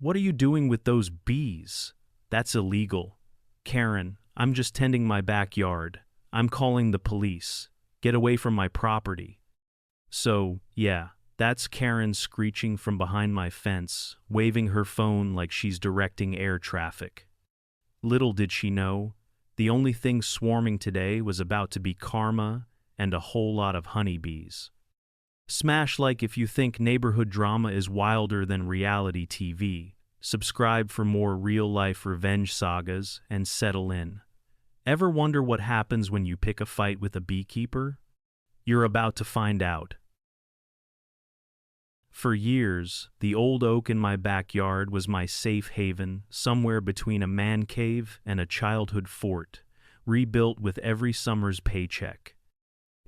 What are you doing with those bees? That's illegal. Karen, I'm just tending my backyard. I'm calling the police. Get away from my property. So, yeah, that's Karen screeching from behind my fence, waving her phone like she's directing air traffic. Little did she know, the only thing swarming today was about to be karma and a whole lot of honeybees. Smash like if you think neighborhood drama is wilder than reality TV. Subscribe for more real-life revenge sagas and settle in. Ever wonder what happens when you pick a fight with a beekeeper? You're about to find out. For years, the old oak in my backyard was my safe haven, somewhere between a man cave and a childhood fort, rebuilt with every summer's paycheck.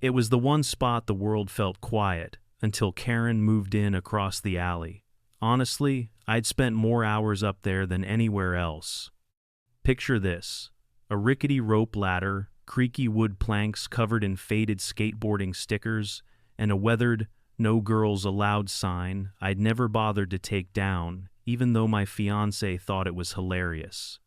It was the one spot the world felt quiet, until Karen moved in across the alley. Honestly, I'd spent more hours up there than anywhere else. Picture this: a rickety rope ladder, creaky wood planks covered in faded skateboarding stickers, and a weathered "No Girls Allowed" sign I'd never bothered to take down, even though my fiancé thought it was hilarious.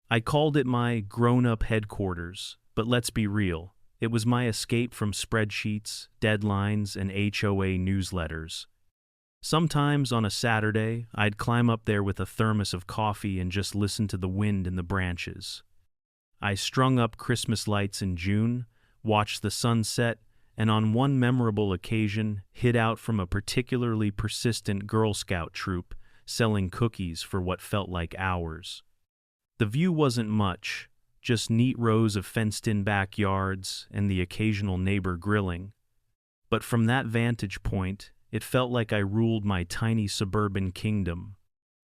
I called it my grown-up headquarters, but let's be real, it was my escape from spreadsheets, deadlines, and HOA newsletters. Sometimes on a Saturday, I'd climb up there with a thermos of coffee and just listen to the wind in the branches. I strung up Christmas lights in June, watched the sunset, and on one memorable occasion hid out from a particularly persistent Girl Scout troop, selling cookies for what felt like hours. The view wasn't much, just neat rows of fenced-in backyards and the occasional neighbor grilling. But from that vantage point, it felt like I ruled my tiny suburban kingdom.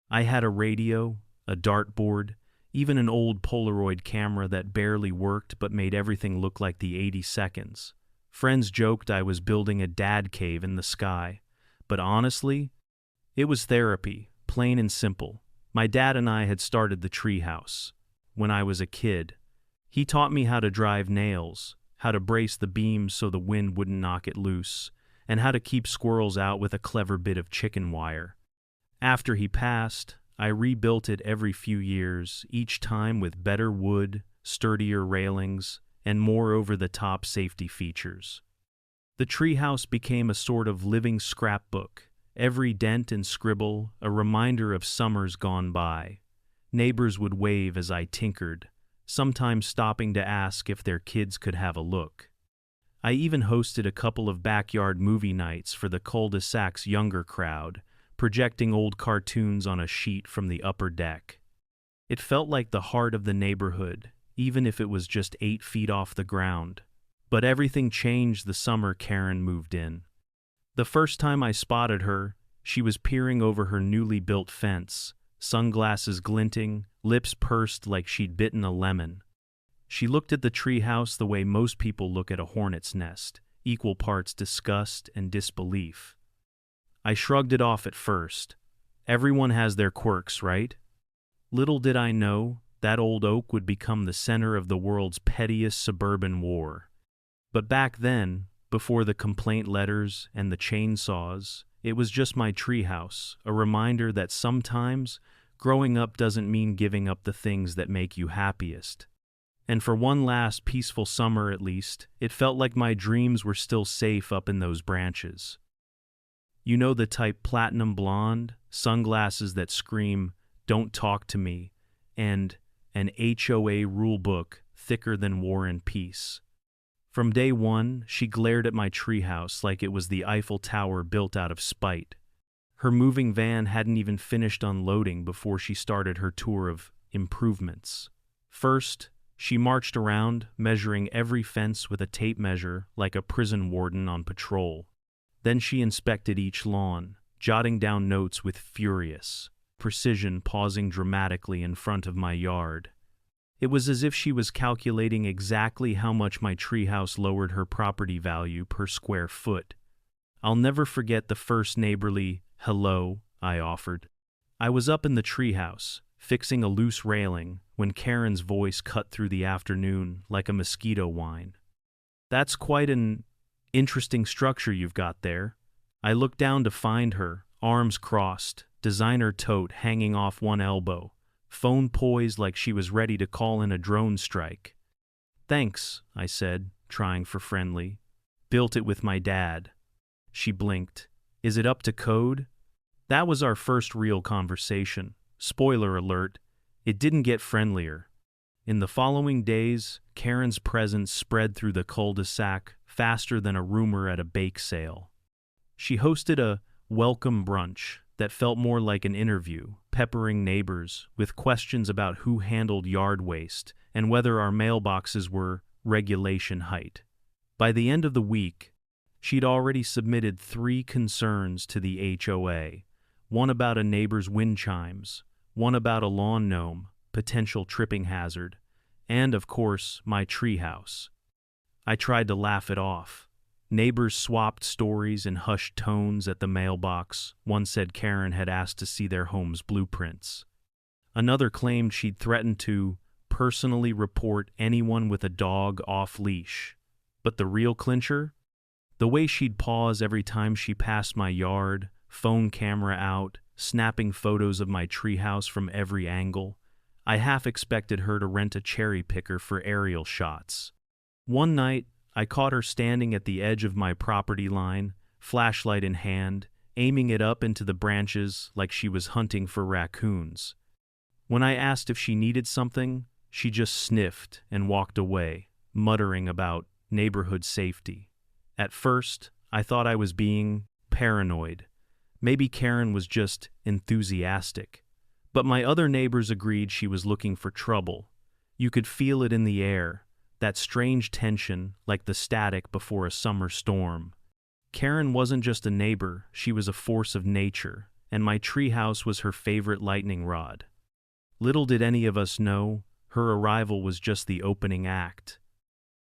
I had a radio, a dartboard, even an old Polaroid camera that barely worked but made everything look like the 80 seconds. Friends joked I was building a dad cave in the sky, but honestly, it was therapy, plain and simple. My dad and I had started the treehouse. When I was a kid, he taught me how to drive nails, how to brace the beams so the wind wouldn't knock it loose, and how to keep squirrels out with a clever bit of chicken wire. After he passed, I rebuilt it every few years, each time with better wood, sturdier railings, and more over-the-top safety features. The treehouse became a sort of living scrapbook, every dent and scribble a reminder of summers gone by. Neighbors would wave as I tinkered, sometimes stopping to ask if their kids could have a look. I even hosted a couple of backyard movie nights for the cul-de-sac's younger crowd, projecting old cartoons on a sheet from the upper deck. It felt like the heart of the neighborhood, even if it was just 8 feet off the ground. But everything changed the summer Karen moved in. The first time I spotted her, she was peering over her newly built fence, sunglasses glinting, lips pursed like she'd bitten a lemon. She looked at the treehouse the way most people look at a hornet's nest, equal parts disgust and disbelief. I shrugged it off at first. Everyone has their quirks, right? Little did I know, that old oak would become the center of the world's pettiest suburban war. But back then, before the complaint letters and the chainsaws, it was just my treehouse, a reminder that sometimes growing up doesn't mean giving up the things that make you happiest. And for one last peaceful summer at least, it felt like my dreams were still safe up in those branches. You know the type: platinum blonde, sunglasses that scream, "Don't talk to me," and an HOA rulebook thicker than War and Peace. From day one, she glared at my treehouse like it was the Eiffel Tower built out of spite. Her moving van hadn't even finished unloading before she started her tour of improvements. First, she marched around, measuring every fence with a tape measure like a prison warden on patrol. Then she inspected each lawn, jotting down notes with furious precision, pausing dramatically in front of my yard. It was as if she was calculating exactly how much my treehouse lowered her property value per square foot. I'll never forget the first neighborly "hello" I offered. I was up in the treehouse, fixing a loose railing, when Karen's voice cut through the afternoon like a mosquito whine. "That's quite an interesting structure you've got there." I looked down to find her, arms crossed, designer tote hanging off one elbow, phone poised like she was ready to call in a drone strike. "Thanks," I said, trying for friendly. "Built it with my dad." She blinked. "Is it up to code?" That was our first real conversation. Spoiler alert, it didn't get friendlier. In the following days, Karen's presence spread through the cul-de-sac faster than a rumor at a bake sale. She hosted a welcome brunch that felt more like an interview, peppering neighbors with questions about who handled yard waste and whether our mailboxes were regulation height. By the end of the week, she'd already submitted 3 concerns to the HOA, one about a neighbor's wind chimes, one about a lawn gnome, potential tripping hazard, and, of course, my treehouse. I tried to laugh it off. Neighbors swapped stories in hushed tones at the mailbox. One said Karen had asked to see their home's blueprints. Another claimed she'd threatened to personally report anyone with a dog off-leash. But the real clincher? The way she'd pause every time she passed my yard, phone camera out, snapping photos of my treehouse from every angle. I half expected her to rent a cherry picker for aerial shots. One night, I caught her standing at the edge of my property line, flashlight in hand, aiming it up into the branches like she was hunting for raccoons. When I asked if she needed something, she just sniffed and walked away, muttering about neighborhood safety. At first, I thought I was being paranoid. Maybe Karen was just enthusiastic. But my other neighbors agreed she was looking for trouble. You could feel it in the air, that strange tension like the static before a summer storm. Karen wasn't just a neighbor, she was a force of nature, and my treehouse was her favorite lightning rod. Little did any of us know, her arrival was just the opening act.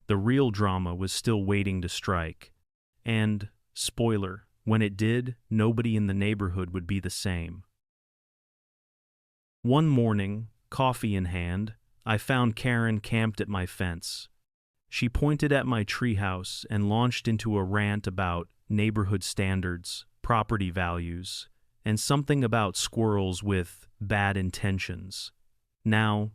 The real drama was still waiting to strike. And, spoiler, when it did, nobody in the neighborhood would be the same. One morning, coffee in hand, I found Karen camped at my fence. She pointed at my treehouse and launched into a rant about neighborhood standards, property values, and something about squirrels with bad intentions. Now,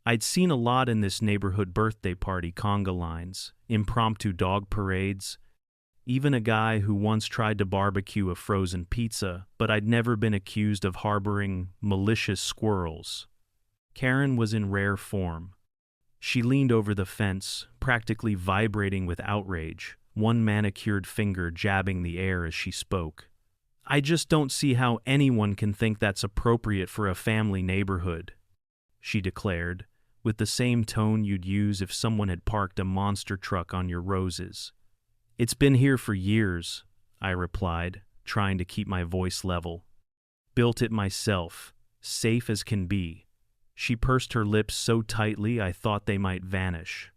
I'd seen a lot in this neighborhood birthday party conga lines, impromptu dog parades, even a guy who once tried to barbecue a frozen pizza, but I'd never been accused of harboring malicious squirrels. Karen was in rare form. She leaned over the fence, practically vibrating with outrage, one manicured finger jabbing the air as she spoke. "I just don't see how anyone can think that's appropriate for a family neighborhood," she declared, with the same tone you'd use if someone had parked a monster truck on your roses. "It's been here for years," I replied, trying to keep my voice level. "Built it myself, safe as can be." She pursed her lips so tightly I thought they might vanish.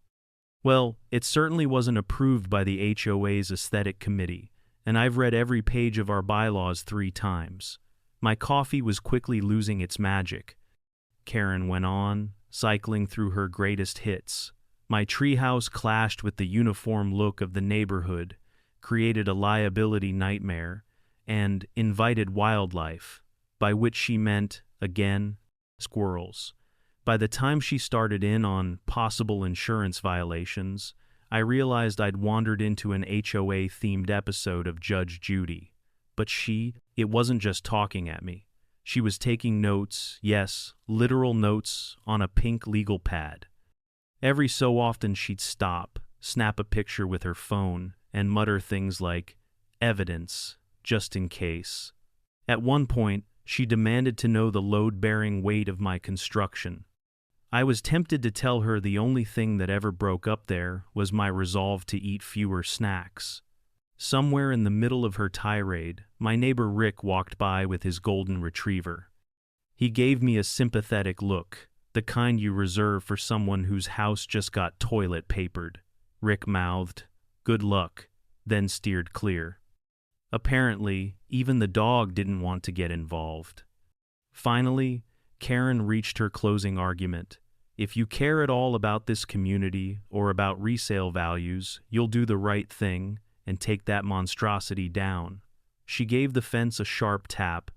"Well, it certainly wasn't approved by the HOA's aesthetic committee, and I've read every page of our bylaws 3 times. My coffee was quickly losing its magic," Karen went on, cycling through her greatest hits. "My treehouse clashed with the uniform look of the neighborhood, created a liability nightmare, and invited wildlife, by which she meant, again, squirrels. By the time she started in on possible insurance violations, I realized I'd wandered into an HOA-themed episode of Judge Judy. But it wasn't just talking at me. She was taking notes, yes, literal notes, on a pink legal pad. Every so often she'd stop, snap a picture with her phone, and mutter things like, "evidence, just in case." At one point, she demanded to know the load-bearing weight of my construction. I was tempted to tell her the only thing that ever broke up there was my resolve to eat fewer snacks. Somewhere in the middle of her tirade, my neighbor Rick walked by with his golden retriever. He gave me a sympathetic look, the kind you reserve for someone whose house just got toilet papered. Rick mouthed, "Good luck," then steered clear. Apparently, even the dog didn't want to get involved. Finally, Karen reached her closing argument. "If you care at all about this community or about resale values, you'll do the right thing and take that monstrosity down." She gave the fence a sharp tap,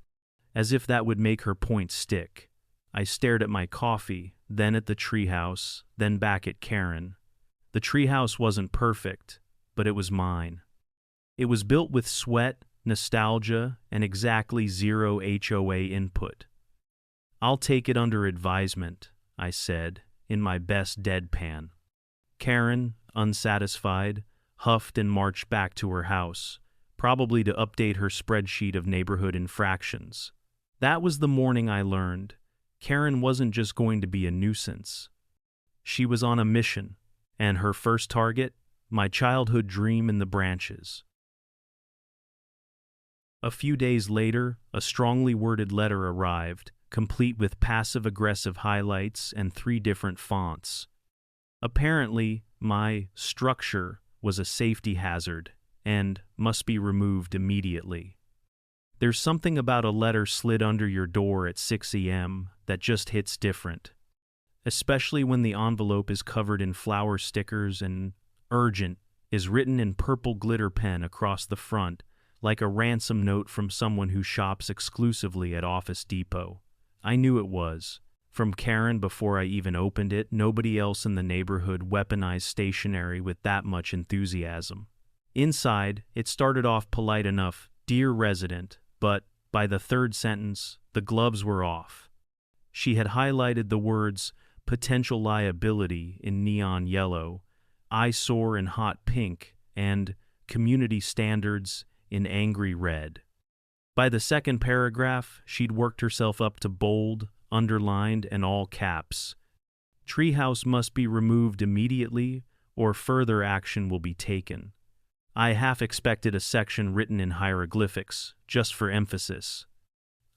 as if that would make her point stick. I stared at my coffee, then at the treehouse, then back at Karen. The treehouse wasn't perfect, but it was mine. It was built with sweat, nostalgia, and exactly zero HOA input. "I'll take it under advisement," I said, in my best deadpan. Karen, unsatisfied, huffed and marched back to her house, probably to update her spreadsheet of neighborhood infractions. That was the morning I learned Karen wasn't just going to be a nuisance. She was on a mission, and her first target, my childhood dream in the branches. A few days later, a strongly worded letter arrived, complete with passive-aggressive highlights and 3 different fonts. Apparently, my structure was a safety hazard and must be removed immediately. There's something about a letter slid under your door at 6 a.m. that just hits different, especially when the envelope is covered in flower stickers and "urgent" is written in purple glitter pen across the front, like a ransom note from someone who shops exclusively at Office Depot. I knew it was. From Karen before I even opened it. Nobody else in the neighborhood weaponized stationery with that much enthusiasm. Inside, it started off polite enough, "Dear resident," but by the 3rd sentence, the gloves were off. She had highlighted the words "potential liability" in neon yellow, "eyesore" in hot pink, and "community standards" in angry red. By the 2nd paragraph, she'd worked herself up to bold, underlined, and all caps. "Treehouse must be removed immediately, or further action will be taken." I half expected a section written in hieroglyphics, just for emphasis.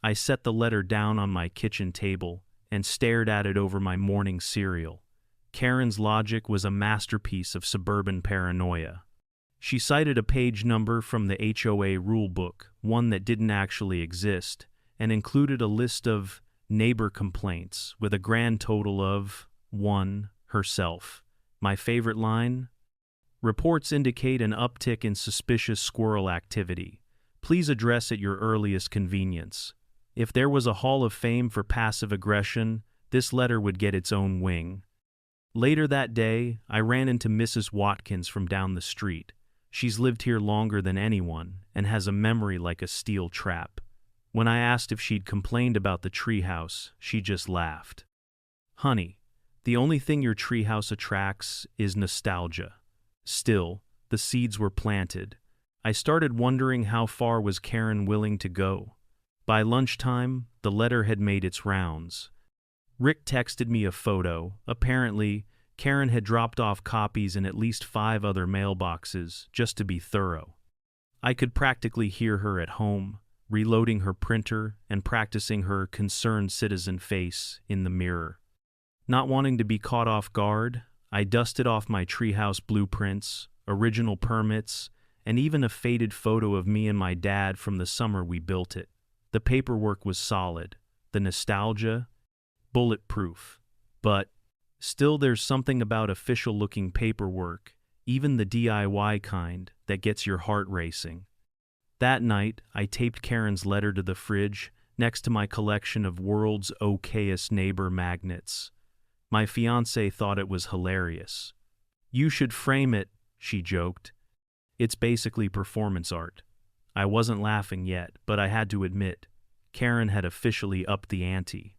I set the letter down on my kitchen table and stared at it over my morning cereal. Karen's logic was a masterpiece of suburban paranoia. She cited a page number from the HOA rulebook, one that didn't actually exist, and included a list of neighbor complaints with a grand total of 1, herself. My favorite line? "Reports indicate an uptick in suspicious squirrel activity. Please address at your earliest convenience." If there was a hall of fame for passive aggression, this letter would get its own wing. Later that day, I ran into Mrs. Watkins from down the street. She's lived here longer than anyone and has a memory like a steel trap. When I asked if she'd complained about the treehouse, she just laughed. "Honey, the only thing your treehouse attracts is nostalgia." Still, the seeds were planted. I started wondering how far was Karen willing to go. By lunchtime, the letter had made its rounds. Rick texted me a photo. Apparently, Karen had dropped off copies in at least 5 other mailboxes, just to be thorough. I could practically hear her at home, reloading her printer and practicing her concerned citizen face in the mirror. Not wanting to be caught off guard, I dusted off my treehouse blueprints, original permits, and even a faded photo of me and my dad from the summer we built it. The paperwork was solid, the nostalgia, bulletproof. But still, there's something about official-looking paperwork, even the DIY kind, that gets your heart racing. That night, I taped Karen's letter to the fridge next to my collection of world's okayest neighbor magnets. My fiancée thought it was hilarious. "You should frame it," she joked. "It's basically performance art." I wasn't laughing yet, but I had to admit, Karen had officially upped the ante.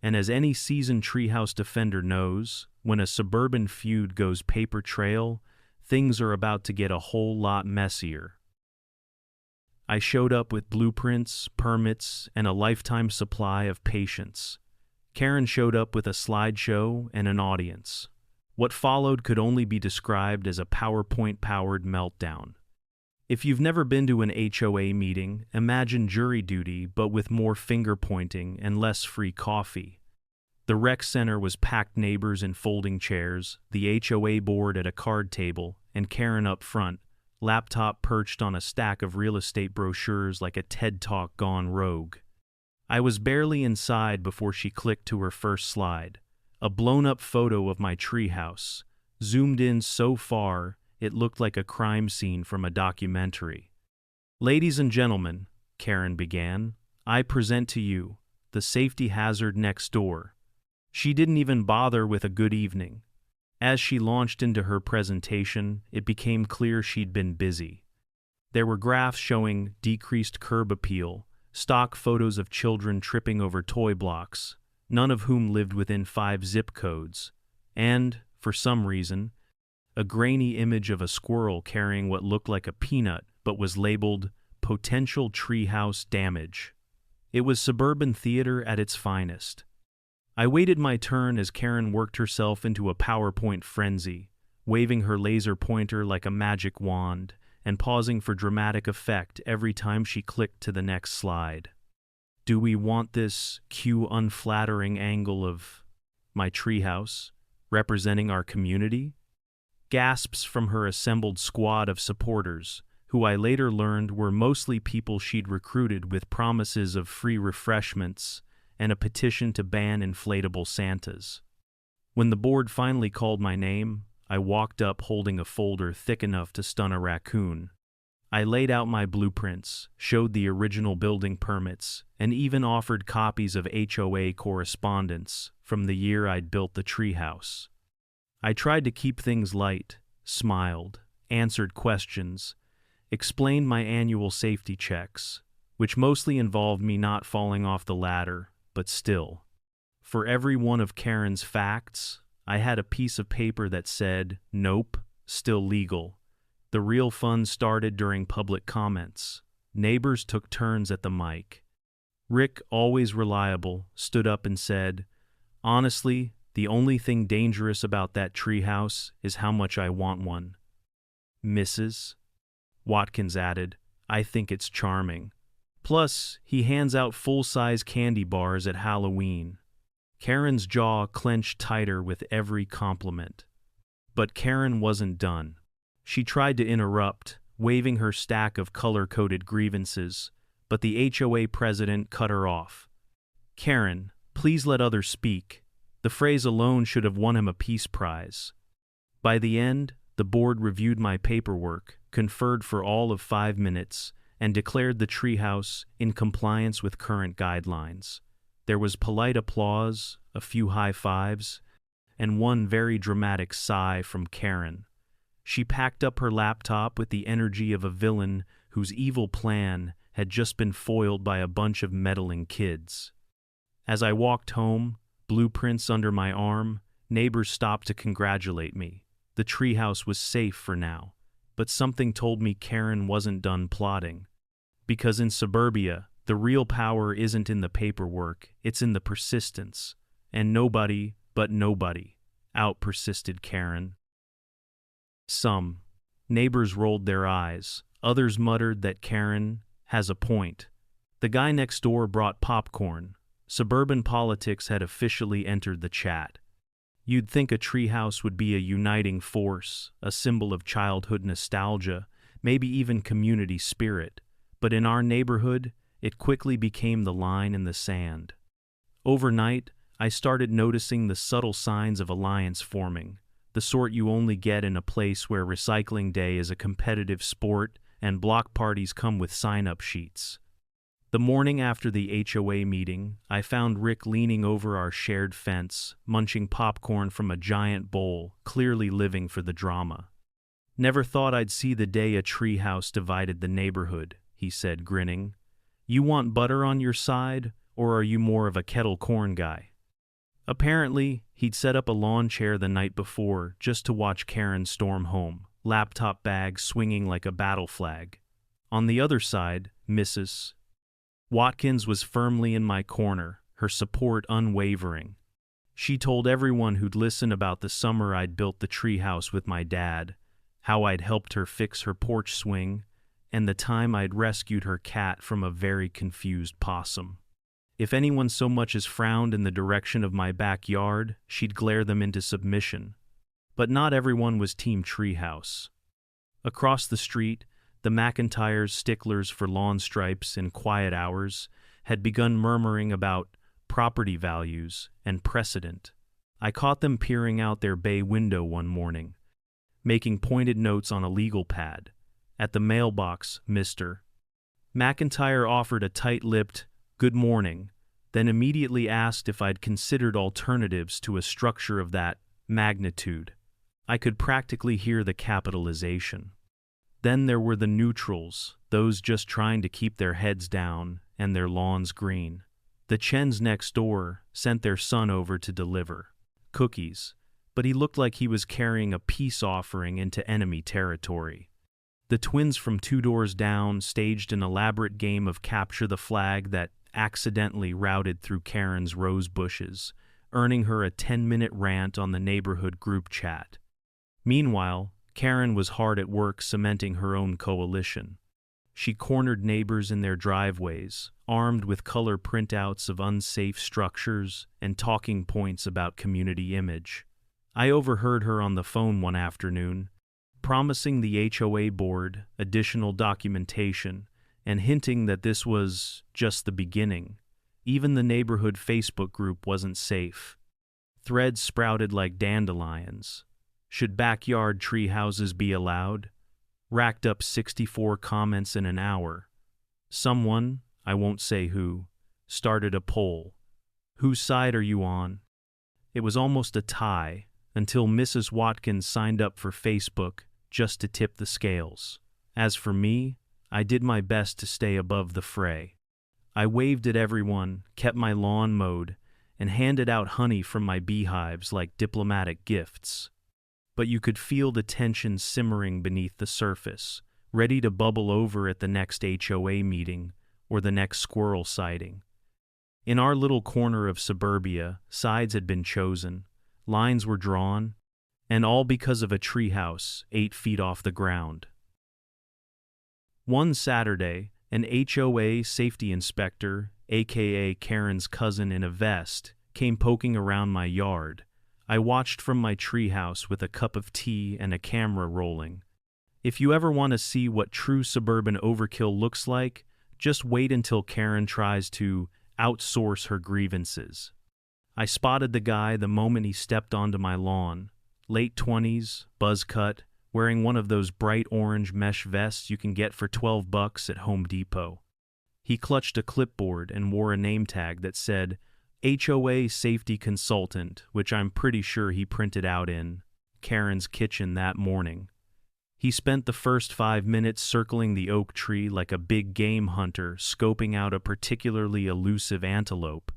And as any seasoned treehouse defender knows, when a suburban feud goes paper trail, things are about to get a whole lot messier. I showed up with blueprints, permits, and a lifetime supply of patience. Karen showed up with a slideshow and an audience. What followed could only be described as a PowerPoint-powered meltdown. If you've never been to an HOA meeting, imagine jury duty but with more finger-pointing and less free coffee. The rec center was packed neighbors in folding chairs, the HOA board at a card table, and Karen up front, laptop perched on a stack of real estate brochures like a TED Talk gone rogue. I was barely inside before she clicked to her first slide, a blown-up photo of my treehouse, zoomed in so far it looked like a crime scene from a documentary. "Ladies and gentlemen," Karen began, I present to you the safety hazard next door. She didn't even bother with a good evening. As she launched into her presentation, it became clear she'd been busy. There were graphs showing decreased curb appeal, stock photos of children tripping over toy blocks, none of whom lived within 5 zip codes, and, for some reason, a grainy image of a squirrel carrying what looked like a peanut but was labeled potential treehouse damage. It was suburban theater at its finest. I waited my turn as Karen worked herself into a PowerPoint frenzy, waving her laser pointer like a magic wand and pausing for dramatic effect every time she clicked to the next slide. Do we want this cue unflattering angle of my treehouse representing our community? Gasps from her assembled squad of supporters, who I later learned were mostly people she'd recruited with promises of free refreshments and a petition to ban inflatable Santas. When the board finally called my name, I walked up holding a folder thick enough to stun a raccoon. I laid out my blueprints, showed the original building permits, and even offered copies of HOA correspondence from the year I'd built the treehouse. I tried to keep things light, smiled, answered questions, explained my annual safety checks, which mostly involved me not falling off the ladder, but still. For every one of Karen's facts, I had a piece of paper that said, "Nope, still legal." The real fun started during public comments. Neighbors took turns at the mic. Rick, always reliable, stood up and said, "Honestly, the only thing dangerous about that treehouse is how much I want one." "Mrs.?" Watkins added, "I think it's charming. Plus, he hands out full-size candy bars at Halloween." Karen's jaw clenched tighter with every compliment. But Karen wasn't done. She tried to interrupt, waving her stack of color-coded grievances, but the HOA president cut her off. "Karen, please let others speak." The phrase alone should have won him a Peace Prize. By the end, the board reviewed my paperwork, conferred for all of 5 minutes, and declared the treehouse in compliance with current guidelines. There was polite applause, a few high fives, and one very dramatic sigh from Karen. She packed up her laptop with the energy of a villain whose evil plan had just been foiled by a bunch of meddling kids. As I walked home, blueprints under my arm, neighbors stopped to congratulate me. The treehouse was safe for now, but something told me Karen wasn't done plotting. Because in suburbia, the real power isn't in the paperwork, it's in the persistence. And nobody, but nobody, out-persisted Karen. Some neighbors rolled their eyes, others muttered that Karen has a point. The guy next door brought popcorn. Suburban politics had officially entered the chat. You'd think a treehouse would be a uniting force, a symbol of childhood nostalgia, maybe even community spirit, but in our neighborhood, it quickly became the line in the sand. Overnight, I started noticing the subtle signs of alliance forming, the sort you only get in a place where recycling day is a competitive sport and block parties come with sign-up sheets. The morning after the HOA meeting, I found Rick leaning over our shared fence, munching popcorn from a giant bowl, clearly living for the drama. "Never thought I'd see the day a treehouse divided the neighborhood," he said, grinning. "You want butter on your side, or are you more of a kettle corn guy?" Apparently, he'd set up a lawn chair the night before just to watch Karen storm home, laptop bag swinging like a battle flag. On the other side, Mrs. Watkins was firmly in my corner, her support unwavering. She told everyone who'd listen about the summer I'd built the treehouse with my dad, how I'd helped her fix her porch swing, and the time I'd rescued her cat from a very confused possum. If anyone so much as frowned in the direction of my backyard, she'd glare them into submission. But not everyone was Team Treehouse. Across the street, the McIntyre's sticklers for lawn stripes in quiet hours had begun murmuring about property values and precedent. I caught them peering out their bay window one morning, making pointed notes on a legal pad. At the mailbox, Mr. McIntyre offered a tight-lipped, "Good morning," then immediately asked if I'd considered alternatives to a structure of that magnitude. I could practically hear the capitalization. Then there were the neutrals, those just trying to keep their heads down and their lawns green. The Chens next door sent their son over to deliver cookies, but he looked like he was carrying a peace offering into enemy territory. The twins from 2 doors down staged an elaborate game of capture the flag that accidentally routed through Karen's rose bushes, earning her a 10-minute rant on the neighborhood group chat. Meanwhile, Karen was hard at work cementing her own coalition. She cornered neighbors in their driveways, armed with color printouts of unsafe structures and talking points about community image. I overheard her on the phone one afternoon, promising the HOA board additional documentation and hinting that this was just the beginning. Even the neighborhood Facebook group wasn't safe. Threads sprouted like dandelions. Should backyard tree houses be allowed? Racked up 64 comments in an hour. Someone, I won't say who, started a poll. Whose side are you on? It was almost a tie until Mrs. Watkins signed up for Facebook just to tip the scales. As for me, I did my best to stay above the fray. I waved at everyone, kept my lawn mowed, and handed out honey from my beehives like diplomatic gifts. But you could feel the tension simmering beneath the surface, ready to bubble over at the next HOA meeting or the next squirrel sighting. In our little corner of suburbia, sides had been chosen, lines were drawn, and all because of a treehouse 8 feet off the ground. One Saturday, an HOA safety inspector, aka Karen's cousin in a vest, came poking around my yard. I watched from my treehouse with a cup of tea and a camera rolling. If you ever want to see what true suburban overkill looks like, just wait until Karen tries to outsource her grievances. I spotted the guy the moment he stepped onto my lawn. Late 20s, buzz cut, wearing one of those bright orange mesh vests you can get for $12 at Home Depot. He clutched a clipboard and wore a name tag that said HOA Safety Consultant, which I'm pretty sure he printed out in Karen's kitchen that morning. He spent the first 5 minutes circling the oak tree like a big game hunter scoping out a particularly elusive antelope.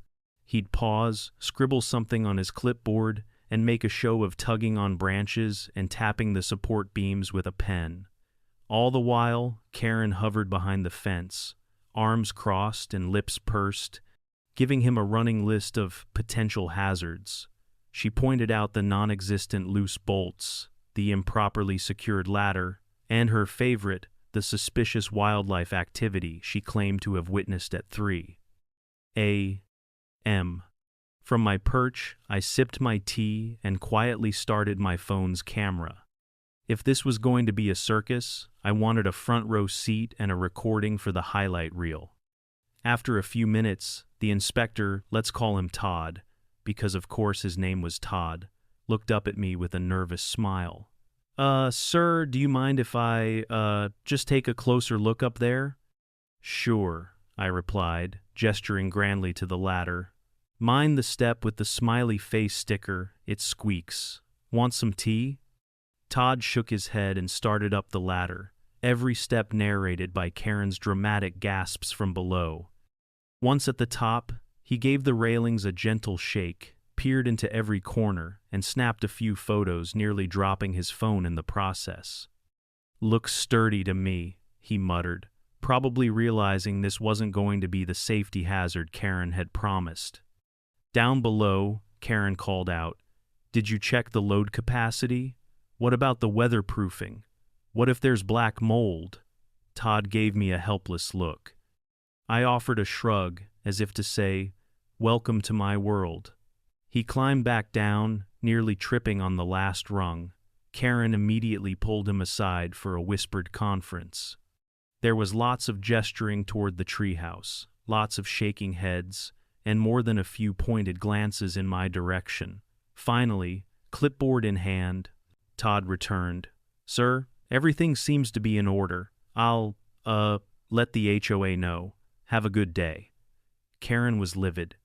He'd pause, scribble something on his clipboard, and make a show of tugging on branches and tapping the support beams with a pen. All the while, Karen hovered behind the fence, arms crossed and lips pursed, giving him a running list of potential hazards. She pointed out the non-existent loose bolts, the improperly secured ladder, and her favorite, the suspicious wildlife activity she claimed to have witnessed at 3 a.m. From my perch, I sipped my tea and quietly started my phone's camera. If this was going to be a circus, I wanted a front row seat and a recording for the highlight reel. After a few minutes, the inspector, let's call him Todd, because of course his name was Todd, looked up at me with a nervous smile. Sir, do you mind if I, just take a closer look up there?" "Sure," I replied, gesturing grandly to the ladder. "Mind the step with the smiley face sticker, it squeaks. Want some tea?" Todd shook his head and started up the ladder, every step narrated by Karen's dramatic gasps from below. Once at the top, he gave the railings a gentle shake, peered into every corner, and snapped a few photos, nearly dropping his phone in the process. "Looks sturdy to me," he muttered, probably realizing this wasn't going to be the safety hazard Karen had promised. Down below, Karen called out, "Did you check the load capacity? What about the weatherproofing? What if there's black mold?" Todd gave me a helpless look. I offered a shrug, as if to say, "Welcome to my world." He climbed back down, nearly tripping on the last rung. Karen immediately pulled him aside for a whispered conference. There was lots of gesturing toward the treehouse, lots of shaking heads, and more than a few pointed glances in my direction. Finally, clipboard in hand, Todd returned. "Sir, everything seems to be in order. I'll, let the HOA know. Have a good day." Karen was livid.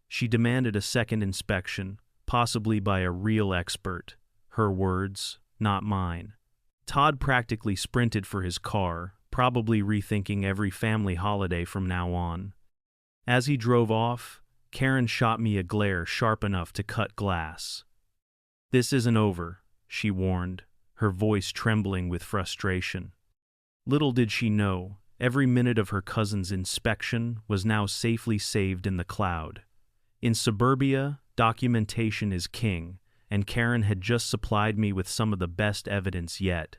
She demanded a second inspection, possibly by a real expert. Her words, not mine. Todd practically sprinted for his car, probably rethinking every family holiday from now on. As he drove off, Karen shot me a glare sharp enough to cut glass. "This isn't over," she warned, her voice trembling with frustration. Little did she know, every minute of her cousin's inspection was now safely saved in the cloud. In suburbia, documentation is king, and Karen had just supplied me with some of the best evidence yet.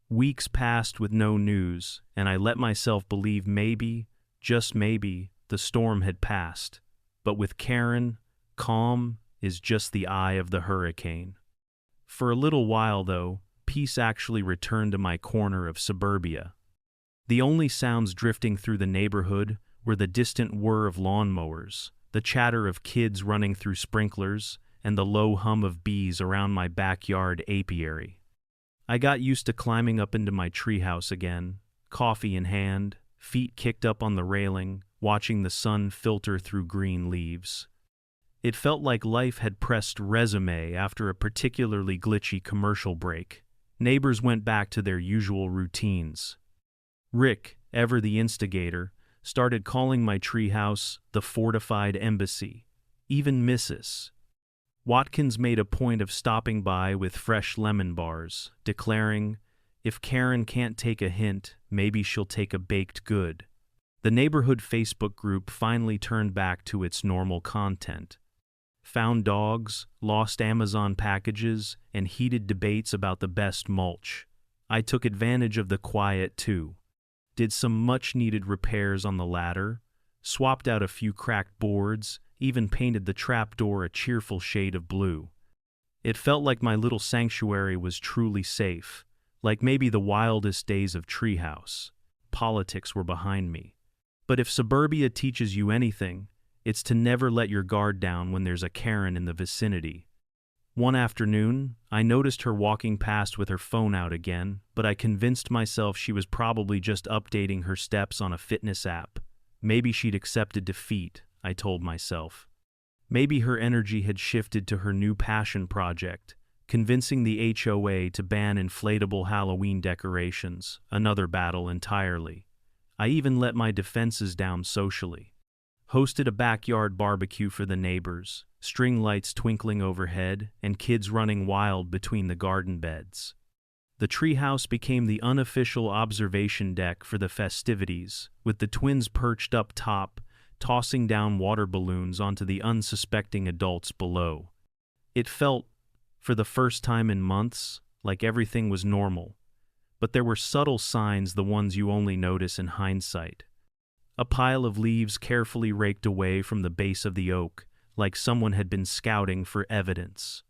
Weeks passed with no news, and I let myself believe maybe, just maybe, the storm had passed. But with Karen, calm is just the eye of the hurricane. For a little while, though, peace actually returned to my corner of suburbia. The only sounds drifting through the neighborhood were the distant whir of lawnmowers, the chatter of kids running through sprinklers, and the low hum of bees around my backyard apiary. I got used to climbing up into my treehouse again, coffee in hand, feet kicked up on the railing, watching the sun filter through green leaves. It felt like life had pressed resume after a particularly glitchy commercial break. Neighbors went back to their usual routines. Rick, ever the instigator, started calling my treehouse the fortified embassy. Even Mrs. Watkins made a point of stopping by with fresh lemon bars, declaring, "If Karen can't take a hint, maybe she'll take a baked good." The neighborhood Facebook group finally turned back to its normal content. Found dogs, lost Amazon packages, and heated debates about the best mulch. I took advantage of the quiet too. Did some much-needed repairs on the ladder, swapped out a few cracked boards, even painted the trapdoor a cheerful shade of blue. It felt like my little sanctuary was truly safe, like maybe the wildest days of treehouse. Politics were behind me. But if suburbia teaches you anything, it's to never let your guard down when there's a Karen in the vicinity. One afternoon, I noticed her walking past with her phone out again, but I convinced myself she was probably just updating her steps on a fitness app. Maybe she'd accepted defeat, I told myself. Maybe her energy had shifted to her new passion project, convincing the HOA to ban inflatable Halloween decorations, another battle entirely. I even let my defenses down socially. Hosted a backyard barbecue for the neighbors, string lights twinkling overhead, and kids running wild between the garden beds. The treehouse became the unofficial observation deck for the festivities, with the twins perched up top, tossing down water balloons onto the unsuspecting adults below. It felt, for the first time in months, like everything was normal. But there were subtle signs, the ones you only notice in hindsight. A pile of leaves carefully raked away from the base of the oak, like someone had been scouting for evidence.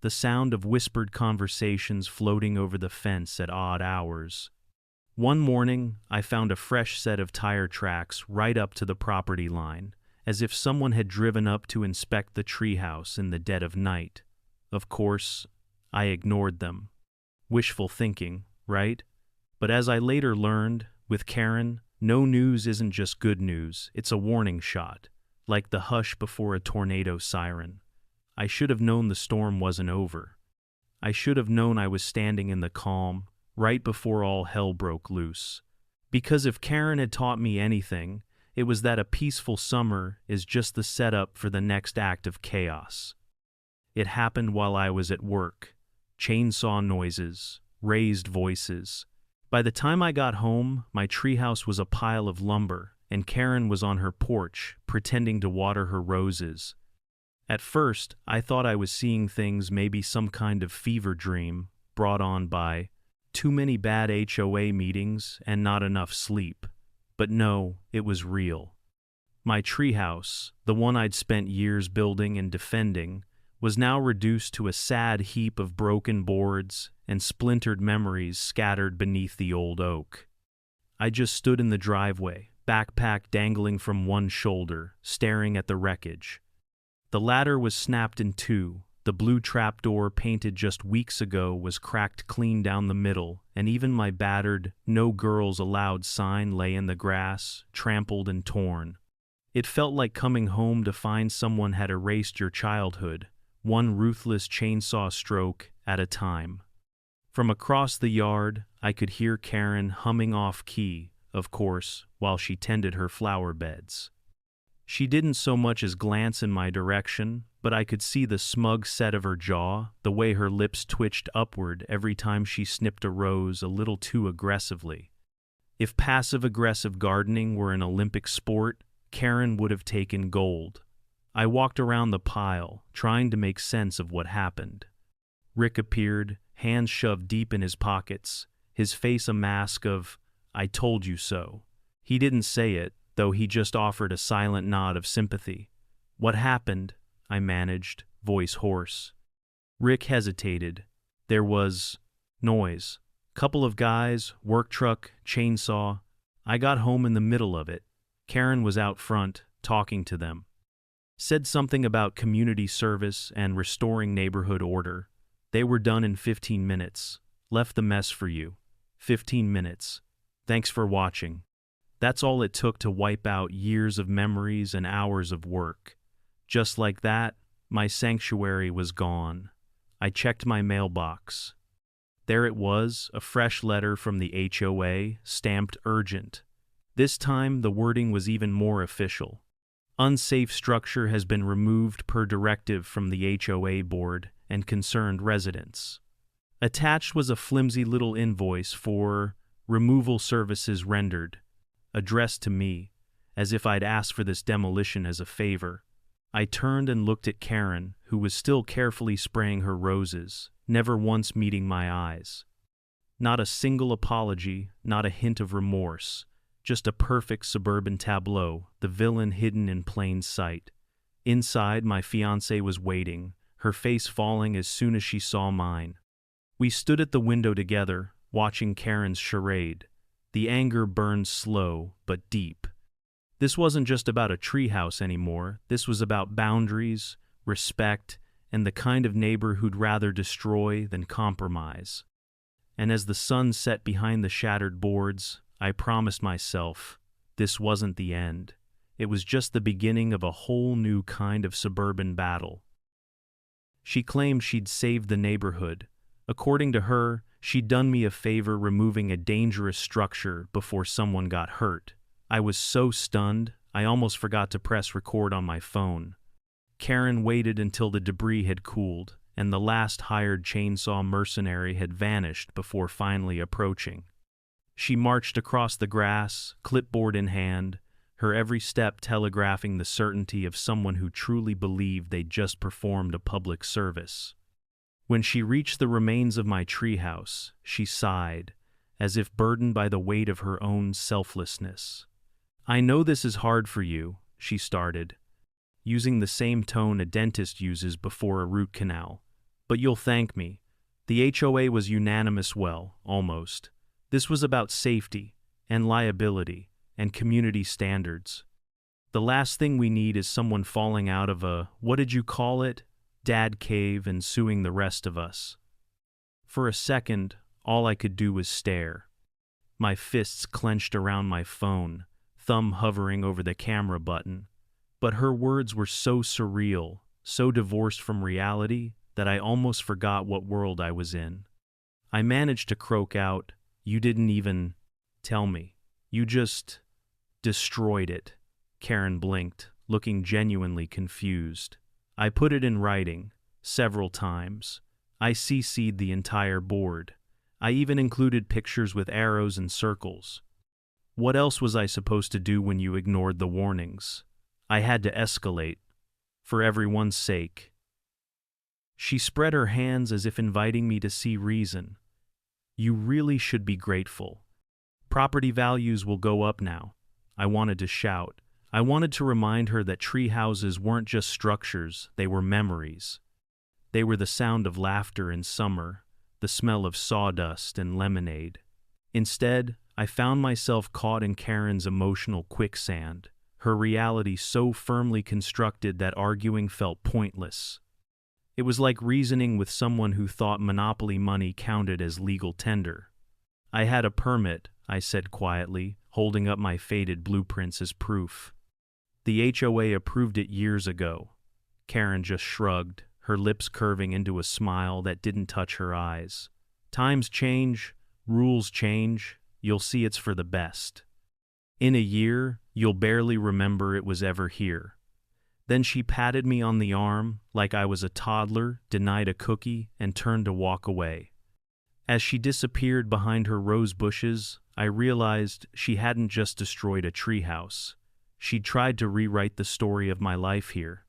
The sound of whispered conversations floating over the fence at odd hours. One morning, I found a fresh set of tire tracks right up to the property line, as if someone had driven up to inspect the treehouse in the dead of night. Of course, I ignored them. Wishful thinking, right? But as I later learned, with Karen, no news isn't just good news, it's a warning shot, like the hush before a tornado siren. I should have known the storm wasn't over. I should have known I was standing in the calm, right before all hell broke loose. Because if Karen had taught me anything, it was that a peaceful summer is just the setup for the next act of chaos. It happened while I was at work. Chainsaw noises, raised voices. By the time I got home, my treehouse was a pile of lumber, and Karen was on her porch, pretending to water her roses. At first, I thought I was seeing things, maybe some kind of fever dream, brought on by too many bad HOA meetings and not enough sleep. But no, it was real. My treehouse, the one I'd spent years building and defending, was now reduced to a sad heap of broken boards and splintered memories scattered beneath the old oak. I just stood in the driveway, backpack dangling from one shoulder, staring at the wreckage. The ladder was snapped in two, The blue trapdoor painted just weeks ago was cracked clean down the middle, and even my battered "No Girls Allowed" sign lay in the grass, trampled and torn. It felt like coming home to find someone had erased your childhood, one ruthless chainsaw stroke at a time. From across the yard, I could hear Karen humming off-key, of course, while she tended her flower beds. She didn't so much as glance in my direction, but I could see the smug set of her jaw, the way her lips twitched upward every time she snipped a rose a little too aggressively. If passive-aggressive gardening were an Olympic sport, Karen would have taken gold. I walked around the pile, trying to make sense of what happened. Rick appeared, hands shoved deep in his pockets, his face a mask of, "I told you so." He didn't say it, though he just offered a silent nod of sympathy. "What happened?" I managed, voice hoarse. Rick hesitated. There was noise. Couple of guys, work truck, chainsaw. I got home in the middle of it. Karen was out front, talking to them. Said something about community service and restoring neighborhood order. They were done in 15 minutes. Left the mess for you. 15 minutes. Thanks for watching. That's all it took to wipe out years of memories and hours of work. Just like that, my sanctuary was gone. I checked my mailbox. There it was, a fresh letter from the HOA, stamped urgent. This time, the wording was even more official. Unsafe structure has been removed per directive from the HOA board and concerned residents. Attached was a flimsy little invoice for removal services rendered, addressed to me, as if I'd asked for this demolition as a favor. I turned and looked at Karen, who was still carefully spraying her roses, never once meeting my eyes. Not a single apology, not a hint of remorse, just a perfect suburban tableau, the villain hidden in plain sight. Inside, my fiancée was waiting, her face falling as soon as she saw mine. We stood at the window together, watching Karen's charade. The anger burned slow, but deep. This wasn't just about a treehouse anymore. This was about boundaries, respect, and the kind of neighbor who'd rather destroy than compromise. And as the sun set behind the shattered boards, I promised myself this wasn't the end. It was just the beginning of a whole new kind of suburban battle. She claimed she'd saved the neighborhood. According to her, she'd done me a favor removing a dangerous structure before someone got hurt. I was so stunned, I almost forgot to press record on my phone. Karen waited until the debris had cooled, and the last hired chainsaw mercenary had vanished before finally approaching. She marched across the grass, clipboard in hand, her every step telegraphing the certainty of someone who truly believed they'd just performed a public service. When she reached the remains of my treehouse, she sighed, as if burdened by the weight of her own selflessness. "I know this is hard for you," she started, using the same tone a dentist uses before a root canal. "But you'll thank me. The HOA was unanimous, well, almost. This was about safety, and liability, and community standards. The last thing we need is someone falling out of a, what did you call it, dad cave and suing the rest of us." For a second, all I could do was stare. My fists clenched around my phone, thumb hovering over the camera button. But her words were so surreal, so divorced from reality, that I almost forgot what world I was in. I managed to croak out, "You didn't even tell me. You just destroyed it." Karen blinked, looking genuinely confused. "I put it in writing, several times. I CC'd the entire board. I even included pictures with arrows and circles. What else was I supposed to do when you ignored the warnings? I had to escalate. For everyone's sake." She spread her hands as if inviting me to see reason. "You really should be grateful. Property values will go up now." I wanted to shout. I wanted to remind her that tree houses weren't just structures, they were memories. They were the sound of laughter in summer, the smell of sawdust and lemonade. Instead, I found myself caught in Karen's emotional quicksand, her reality so firmly constructed that arguing felt pointless. It was like reasoning with someone who thought monopoly money counted as legal tender. I had a permit, I said quietly, holding up my faded blueprints as proof. The HOA approved it years ago. Karen just shrugged, her lips curving into a smile that didn't touch her eyes. Times change, rules change, you'll see it's for the best. In a year, you'll barely remember it was ever here. Then she patted me on the arm like I was a toddler, denied a cookie, and turned to walk away. As she disappeared behind her rose bushes, I realized she hadn't just destroyed a treehouse. She'd tried to rewrite the story of my life here,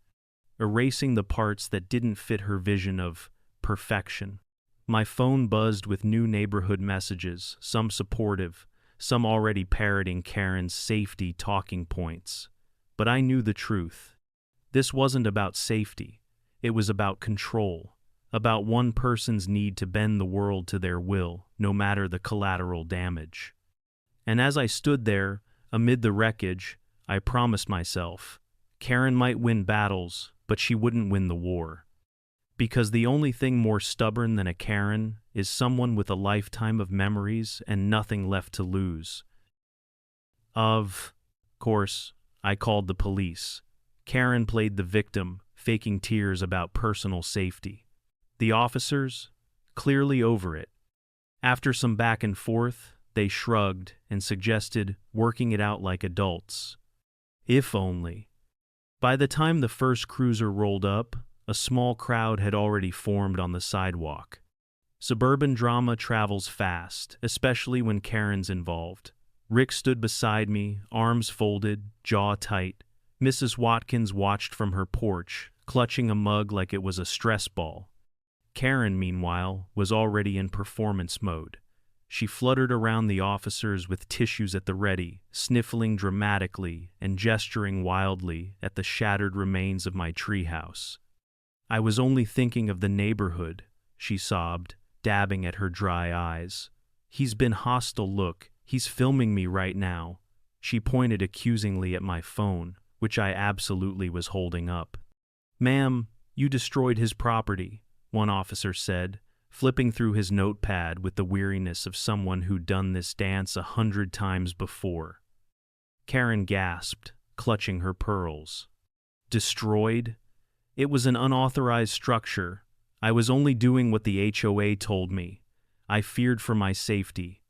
erasing the parts that didn't fit her vision of perfection. My phone buzzed with new neighborhood messages, some supportive, some already parroting Karen's safety talking points. But I knew the truth. This wasn't about safety. It was about control, about one person's need to bend the world to their will, no matter the collateral damage. And as I stood there, amid the wreckage, I promised myself, Karen might win battles, but she wouldn't win the war. Because the only thing more stubborn than a Karen is someone with a lifetime of memories and nothing left to lose. Of course, I called the police. Karen played the victim, faking tears about personal safety. The officers, clearly over it. After some back and forth, they shrugged and suggested working it out like adults. If only. By the time the first cruiser rolled up, a small crowd had already formed on the sidewalk. Suburban drama travels fast, especially when Karen's involved. Rick stood beside me, arms folded, jaw tight. Mrs. Watkins watched from her porch, clutching a mug like it was a stress ball. Karen, meanwhile, was already in performance mode. She fluttered around the officers with tissues at the ready, sniffling dramatically and gesturing wildly at the shattered remains of my treehouse. I was only thinking of the neighborhood, she sobbed, dabbing at her dry eyes. He's been hostile, look, he's filming me right now. She pointed accusingly at my phone, which I absolutely was holding up. Ma'am, you destroyed his property, one officer said, flipping through his notepad with the weariness of someone who'd done this dance 100 times before. Karen gasped, clutching her pearls. Destroyed? It was an unauthorized structure. I was only doing what the HOA told me. I feared for my safety.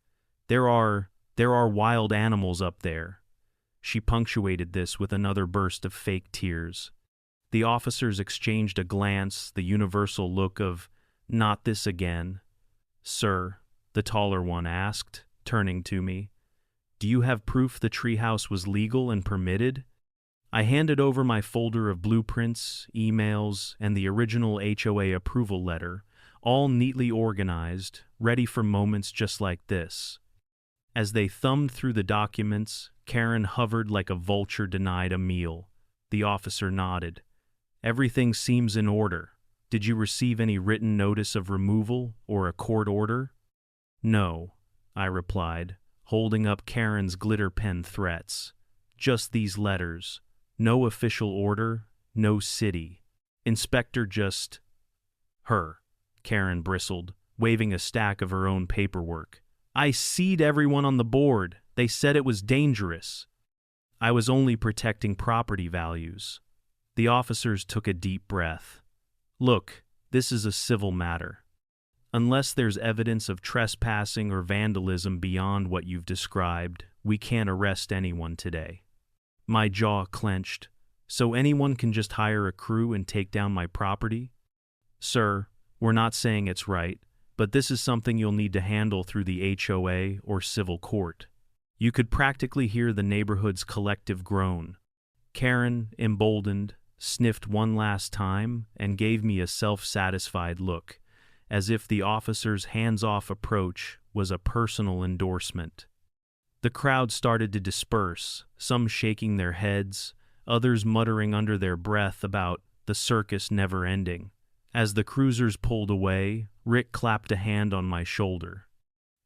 There are wild animals up there. She punctuated this with another burst of fake tears. The officers exchanged a glance, the universal look of, "Not this again." "Sir," the taller one asked, turning to me, "do you have proof the treehouse was legal and permitted?" I handed over my folder of blueprints, emails, and the original HOA approval letter, all neatly organized, ready for moments just like this. As they thumbed through the documents, Karen hovered like a vulture denied a meal. The officer nodded. "Everything seems in order. Did you receive any written notice of removal or a court order?" "No," I replied, holding up Karen's glitter pen threats. "Just these letters. No official order, no city. Inspector just..." "Her," Karen bristled, waving a stack of her own paperwork. "I C'd everyone on the board. They said it was dangerous." "I was only protecting property values." The officers took a deep breath. "Look, this is a civil matter. Unless there's evidence of trespassing or vandalism beyond what you've described, we can't arrest anyone today." My jaw clenched. "So anyone can just hire a crew and take down my property?" "Sir, we're not saying it's right, but this is something you'll need to handle through the HOA or civil court." You could practically hear the neighborhood's collective groan. Karen, emboldened, sniffed one last time and gave me a self-satisfied look, as if the officer's hands-off approach was a personal endorsement. The crowd started to disperse, some shaking their heads, others muttering under their breath about the circus never ending. As the cruisers pulled away, Rick clapped a hand on my shoulder.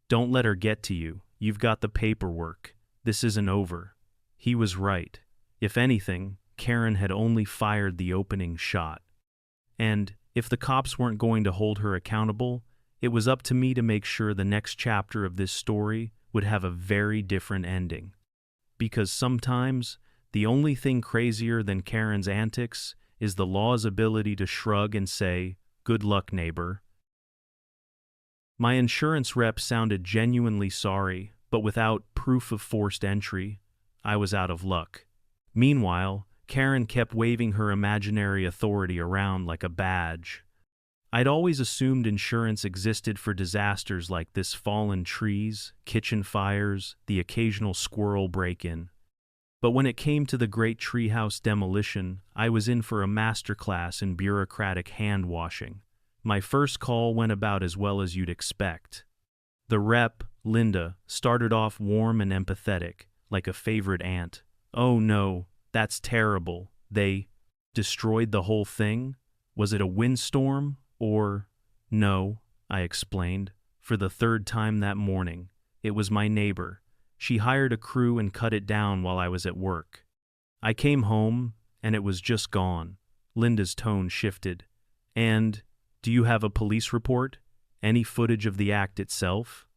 "Don't let her get to you. You've got the paperwork. This isn't over." He was right. If anything, Karen had only fired the opening shot. And If the cops weren't going to hold her accountable, it was up to me to make sure the next chapter of this story would have a very different ending. Because sometimes, the only thing crazier than Karen's antics is the law's ability to shrug and say, "Good luck, neighbor." My insurance rep sounded genuinely sorry, but without proof of forced entry, I was out of luck. Meanwhile, Karen kept waving her imaginary authority around like a badge. I'd always assumed insurance existed for disasters like this: fallen trees, kitchen fires, the occasional squirrel break-in. But when it came to the great treehouse demolition, I was in for a masterclass in bureaucratic hand-washing. My first call went about as well as you'd expect. The rep, Linda, started off warm and empathetic, like a favorite aunt. "Oh no, that's terrible. They destroyed the whole thing? Was it a windstorm? Or—" "No," I explained, for the third time that morning. "It was my neighbor. She hired a crew and cut it down while I was at work. I came home, and it was just gone." Linda's tone shifted. "And, do you have a police report? Any footage of the act itself?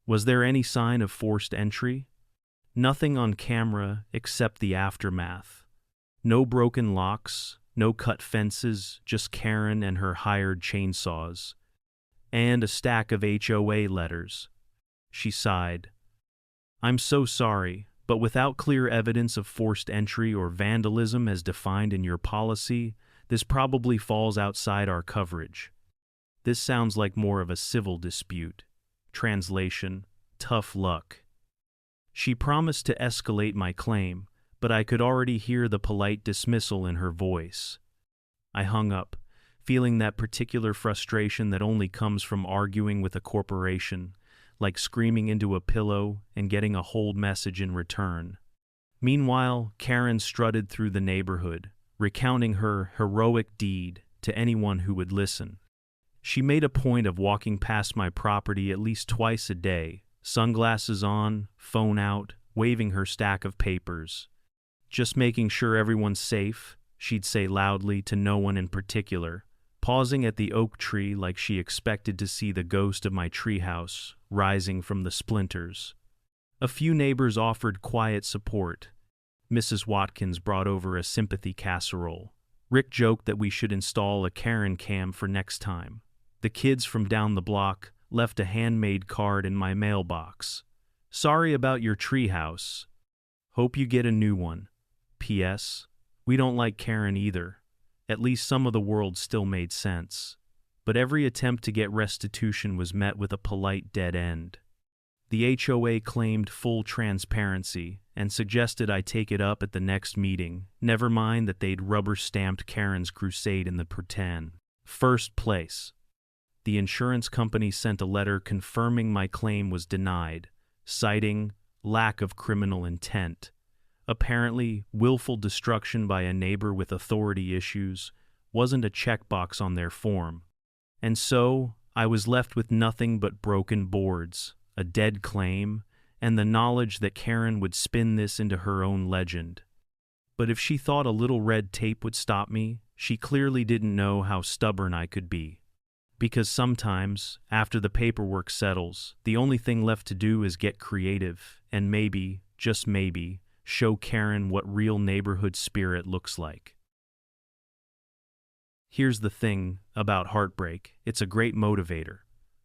Was there any sign of forced entry?" "Nothing on camera except the aftermath. No broken locks, no cut fences, just Karen and her hired chainsaws. And a stack of HOA letters." She sighed. "I'm so sorry, but without clear evidence of forced entry or vandalism as defined in your policy, this probably falls outside our coverage. This sounds like more of a civil dispute." Translation: tough luck. She promised to escalate my claim, but I could already hear the polite dismissal in her voice. I hung up, feeling that particular frustration that only comes from arguing with a corporation, like screaming into a pillow and getting a hold message in return. Meanwhile, Karen strutted through the neighborhood, recounting her heroic deed to anyone who would listen. She made a point of walking past my property at least twice a day, sunglasses on, phone out, waving her stack of papers. "Just making sure everyone's safe," she'd say loudly to no one in particular, pausing at the oak tree like she expected to see the ghost of my treehouse rising from the splinters. A few neighbors offered quiet support. Mrs. Watkins brought over a sympathy casserole. Rick joked that we should install a Karen cam for next time. The kids from down the block left a handmade card in my mailbox. "Sorry about your treehouse. Hope you get a new one. P.S. We don't like Karen either." At least some of the world still made sense. But every attempt to get restitution was met with a polite dead end. The HOA claimed full transparency and suggested I take it up at the next meeting, never mind that they'd rubber-stamped Karen's crusade in the pretend first place. The insurance company sent a letter confirming my claim was denied, citing lack of criminal intent. Apparently, willful destruction by a neighbor with authority issues wasn't a checkbox on their form. And so, I was left with nothing but broken boards, a dead claim, and the knowledge that Karen would spin this into her own legend. But if she thought a little red tape would stop me, she clearly didn't know how stubborn I could be. Because sometimes, after the paperwork settles, the only thing left to do is get creative and maybe, just maybe, show Karen what real neighborhood spirit looks like. Here's the thing about heartbreak: it's a great motivator.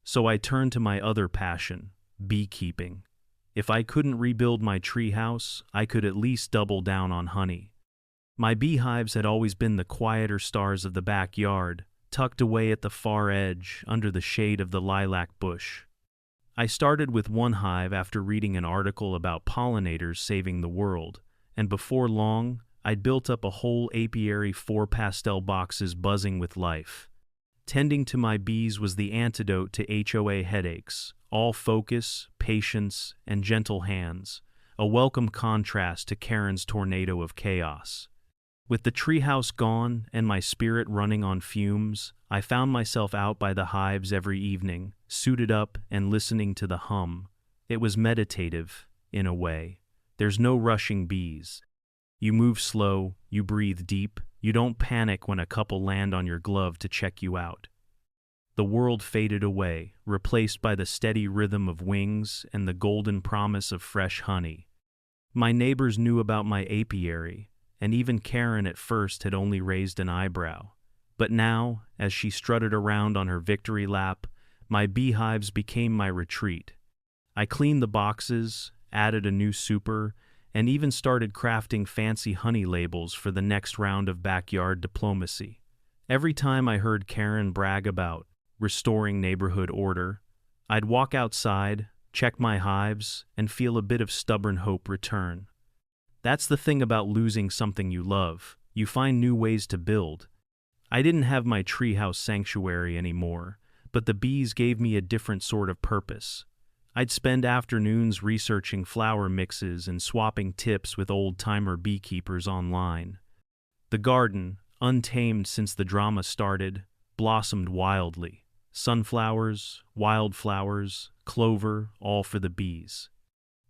So I turned to my other passion, beekeeping. If I couldn't rebuild my treehouse, I could at least double down on honey. My beehives had always been the quieter stars of the backyard, tucked away at the far edge under the shade of the lilac bush. I started with one hive after reading an article about pollinators saving the world, and before long, I'd built up a whole apiary, 4 pastel boxes buzzing with life. Tending to my bees was the antidote to HOA headaches, all focus, patience, and gentle hands, a welcome contrast to Karen's tornado of chaos. With the treehouse gone and my spirit running on fumes, I found myself out by the hives every evening, suited up and listening to the hum. It was meditative, in a way. There's no rushing bees. You move slow, you breathe deep, you don't panic when a couple land on your glove to check you out. The world faded away, replaced by the steady rhythm of wings and the golden promise of fresh honey. My neighbors knew about my apiary, and even Karen at first had only raised an eyebrow. But now, as she strutted around on her victory lap, my beehives became my retreat. I cleaned the boxes, added a new super, and even started crafting fancy honey labels for the next round of backyard diplomacy. Every time I heard Karen brag about restoring neighborhood order, I'd walk outside, check my hives, and feel a bit of stubborn hope return. That's the thing about losing something you love. You find new ways to build. I didn't have my treehouse sanctuary anymore, but the bees gave me a different sort of purpose. I'd spend afternoons researching flower mixes and swapping tips with old-timer beekeepers online. The garden, untamed since the drama started, blossomed wildly. Sunflowers, wildflowers, clover, all for the bees.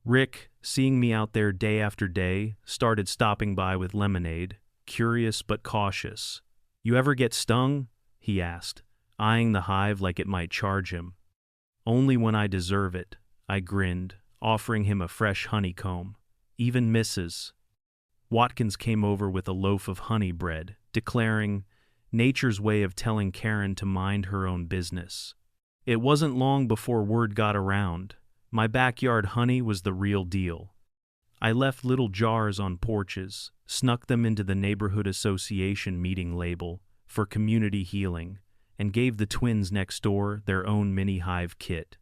Rick, seeing me out there day after day, started stopping by with lemonade, curious but cautious. "You ever get stung?" he asked, eyeing the hive like it might charge him. "Only when I deserve it," I grinned, offering him a fresh honeycomb. "Even Mrs. Watkins came over with a loaf of honey bread, declaring, nature's way of telling Karen to mind her own business. It wasn't long before word got around. My backyard honey was the real deal. I left little jars on porches, snuck them into the neighborhood association meeting label for community healing, and gave the twins next door their own mini hive kit.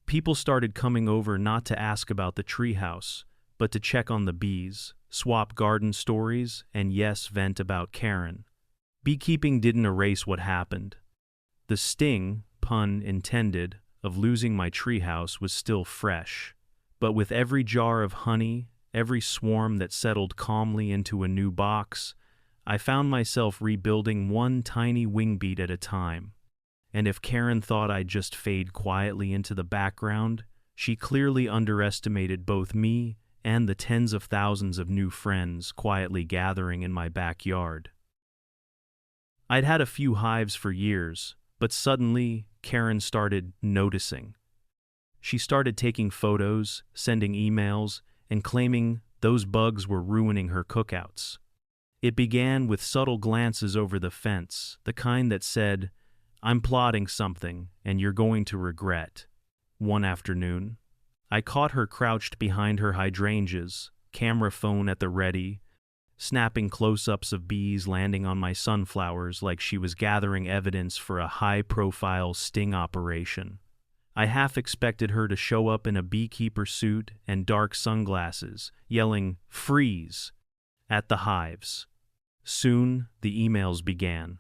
People started coming over not to ask about the treehouse, but to check on the bees, swap garden stories, and yes, vent about Karen. Beekeeping didn't erase what happened. The sting, pun intended, of losing my treehouse was still fresh, but with every jar of honey, every swarm that settled calmly into a new box, I found myself rebuilding one tiny wingbeat at a time. And if Karen thought I'd just fade quietly into the background, she clearly underestimated both me and the tens of thousands of new friends quietly gathering in my backyard. I'd had a few hives for years, but suddenly Karen started noticing. She started taking photos, sending emails, and claiming those bugs were ruining her cookouts. It began with subtle glances over the fence, the kind that said, "I'm plotting something, and you're going to regret." One afternoon, I caught her crouched behind her hydrangeas, camera phone at the ready, snapping close-ups of bees landing on my sunflowers like she was gathering evidence for a high-profile sting operation. I half expected her to show up in a beekeeper suit and dark sunglasses, yelling, "Freeze!" at the hives. Soon, the emails began.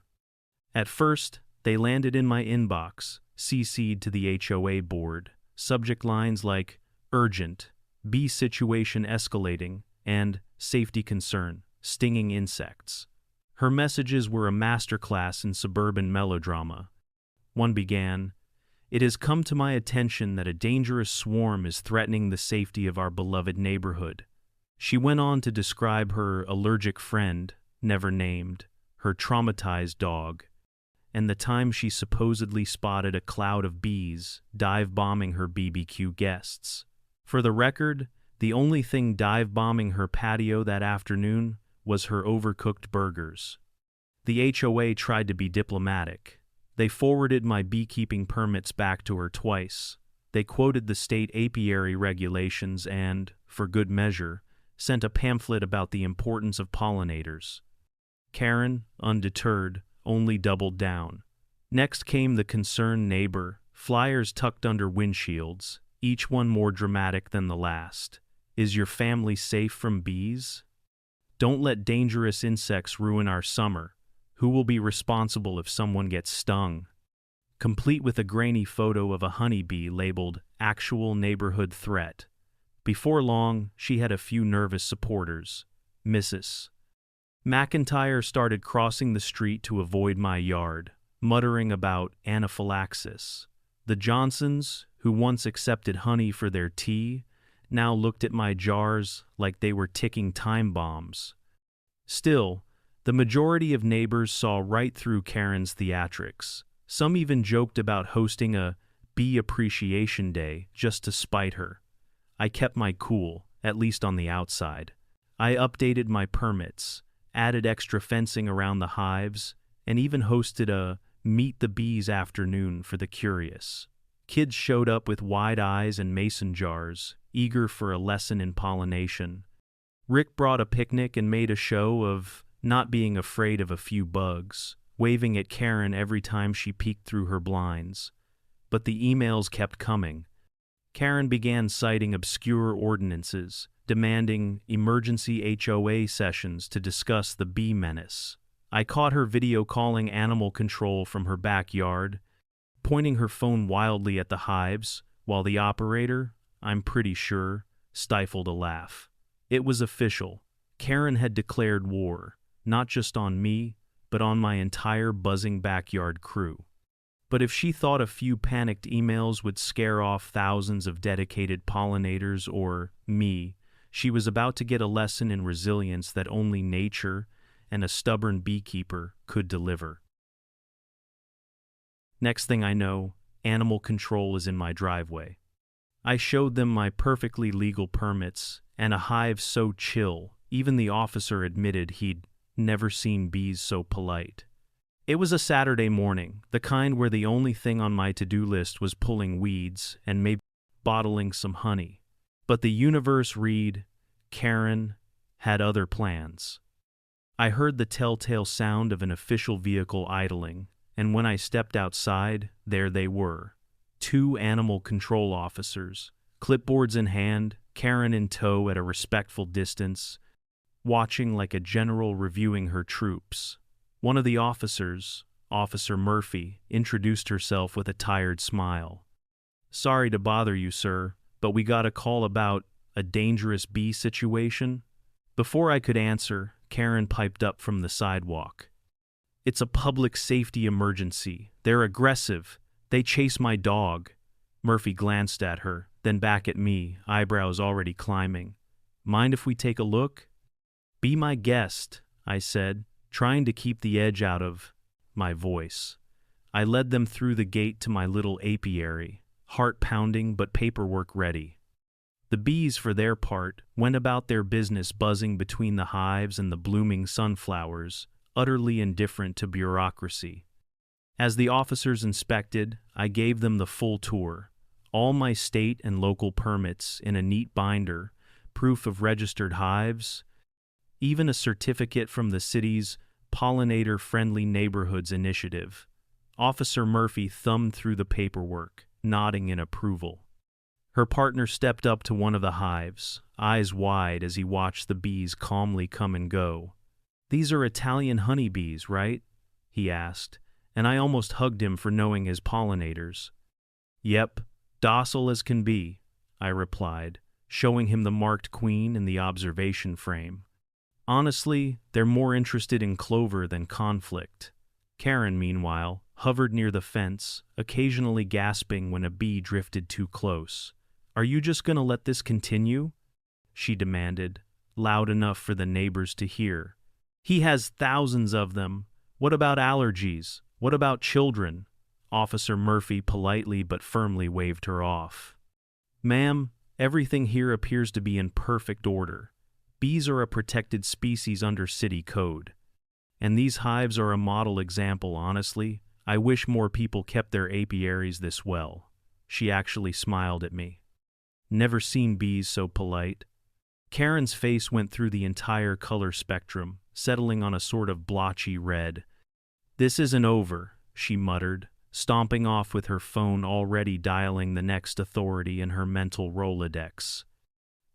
At first, they landed in my inbox, CC'd to the HOA board, subject lines like, "Urgent," "Bee situation escalating," and "Safety concern, stinging insects." Her messages were a masterclass in suburban melodrama. One began, "It has come to my attention that a dangerous swarm is threatening the safety of our beloved neighborhood." She went on to describe her allergic friend, never named, her traumatized dog, and the time she supposedly spotted a cloud of bees dive-bombing her BBQ guests. For the record, the only thing dive-bombing her patio that afternoon was her overcooked burgers. The HOA tried to be diplomatic. They forwarded my beekeeping permits back to her twice. They quoted the state apiary regulations and, for good measure, sent a pamphlet about the importance of pollinators. Karen, undeterred, only doubled down. Next came the concerned neighbor, flyers tucked under windshields, each one more dramatic than the last. "Is your family safe from bees? Don't let dangerous insects ruin our summer. Who will be responsible if someone gets stung?" Complete with a grainy photo of a honeybee labeled "Actual Neighborhood Threat." Before long, she had a few nervous supporters. Mrs. McIntyre started crossing the street to avoid my yard, muttering about anaphylaxis. The Johnsons, who once accepted honey for their tea, now looked at my jars like they were ticking time bombs. Still, the majority of neighbors saw right through Karen's theatrics. Some even joked about hosting a bee appreciation day just to spite her. I kept my cool, at least on the outside. I updated my permits, added extra fencing around the hives, and even hosted a Meet the Bees afternoon for the curious. Kids showed up with wide eyes and mason jars, eager for a lesson in pollination. Rick brought a picnic and made a show of not being afraid of a few bugs, waving at Karen every time she peeked through her blinds. But the emails kept coming. Karen began citing obscure ordinances, demanding emergency HOA sessions to discuss the bee menace. I caught her video calling animal control from her backyard, pointing her phone wildly at the hives, while the operator, I'm pretty sure, stifled a laugh. It was official. Karen had declared war, not just on me, but on my entire buzzing backyard crew. But if she thought a few panicked emails would scare off thousands of dedicated pollinators or me, she was about to get a lesson in resilience that only nature and a stubborn beekeeper could deliver. Next thing I know, animal control is in my driveway. I showed them my perfectly legal permits and a hive so chill, even the officer admitted he'd never seen bees so polite. It was a Saturday morning, the kind where the only thing on my to-do list was pulling weeds and maybe bottling some honey. But the universe read, Karen had other plans. I heard the telltale sound of an official vehicle idling, and when I stepped outside, there they were. 2 animal control officers, clipboards in hand, Karen in tow at a respectful distance, watching like a general reviewing her troops. One of the officers, Officer Murphy, introduced herself with a tired smile. Sorry to bother you, sir, but we got a call about a dangerous bee situation. Before I could answer, Karen piped up from the sidewalk. It's a public safety emergency. They're aggressive. They chase my dog. Murphy glanced at her, then back at me, eyebrows already climbing. Mind if we take a look? Be my guest, I said, trying to keep the edge out of my voice. I led them through the gate to my little apiary, heart pounding but paperwork ready. The bees, for their part, went about their business buzzing between the hives and the blooming sunflowers, utterly indifferent to bureaucracy. As the officers inspected, I gave them the full tour, all my state and local permits in a neat binder, proof of registered hives, even a certificate from the city's Pollinator-Friendly Neighborhoods Initiative. Officer Murphy thumbed through the paperwork, nodding in approval. Her partner stepped up to one of the hives, eyes wide as he watched the bees calmly come and go. These are Italian honeybees, right? He asked, and I almost hugged him for knowing his pollinators. Yep, docile as can be, I replied, showing him the marked queen in the observation frame. Honestly, they're more interested in clover than conflict. Karen, meanwhile, hovered near the fence, occasionally gasping when a bee drifted too close. Are you just gonna let this continue? She demanded, loud enough for the neighbors to hear. He has thousands of them. What about allergies? What about children? Officer Murphy politely but firmly waved her off. Ma'am, everything here appears to be in perfect order. Bees are a protected species under city code. And these hives are a model example, honestly. I wish more people kept their apiaries this well. She actually smiled at me. Never seen bees so polite. Karen's face went through the entire color spectrum, settling on a sort of blotchy red. This isn't over, she muttered, stomping off with her phone already dialing the next authority in her mental Rolodex.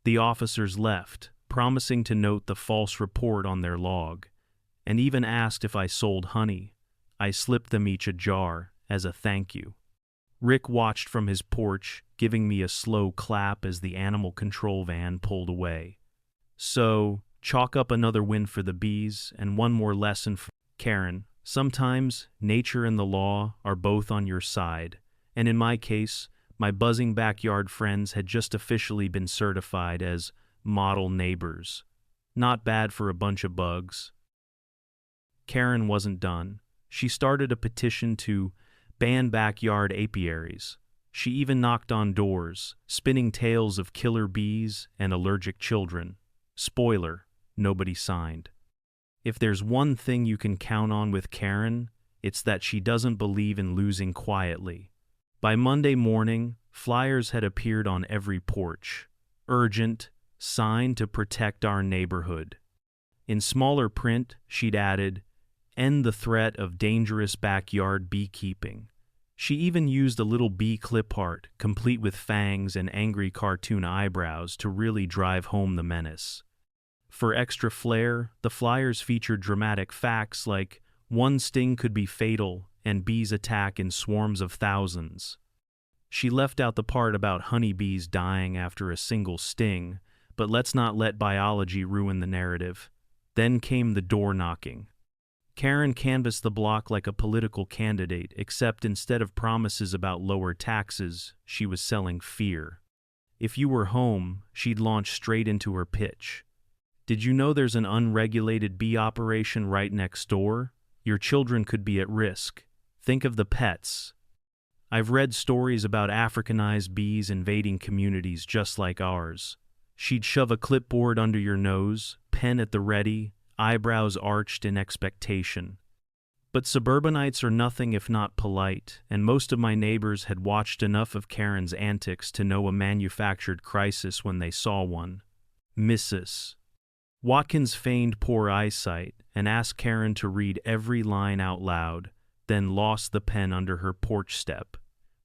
The officers left, promising to note the false report on their log, and even asked if I sold honey. I slipped them each a jar as a thank you. Rick watched from his porch, giving me a slow clap as the animal control van pulled away. So, chalk up another win for the bees and one more lesson for Karen. Sometimes, nature and the law are both on your side, and in my case, my buzzing backyard friends had just officially been certified as model neighbors. Not bad for a bunch of bugs. Karen wasn't done. She started a petition to ban backyard apiaries. She even knocked on doors, spinning tales of killer bees and allergic children. Spoiler, nobody signed. If there's one thing you can count on with Karen, it's that she doesn't believe in losing quietly. By Monday morning, flyers had appeared on every porch. Urgent, signed to protect our neighborhood. In smaller print, she'd added, "End the threat of dangerous backyard beekeeping." She even used a little bee clip art, complete with fangs and angry cartoon eyebrows, to really drive home the menace. For extra flair, the flyers featured dramatic facts like one sting could be fatal and bees attack in swarms of thousands. She left out the part about honeybees dying after a single sting, but let's not let biology ruin the narrative. Then came the door knocking. Karen canvassed the block like a political candidate, except instead of promises about lower taxes, she was selling fear. If you were home, she'd launch straight into her pitch. Did you know there's an unregulated bee operation right next door? Your children could be at risk. Think of the pets. I've read stories about Africanized bees invading communities just like ours. She'd shove a clipboard under your nose, pen at the ready, eyebrows arched in expectation. But suburbanites are nothing if not polite, and most of my neighbors had watched enough of Karen's antics to know a manufactured crisis when they saw one. Mrs. Watkins feigned poor eyesight and asked Karen to read every line out loud, then lost the pen under her porch step.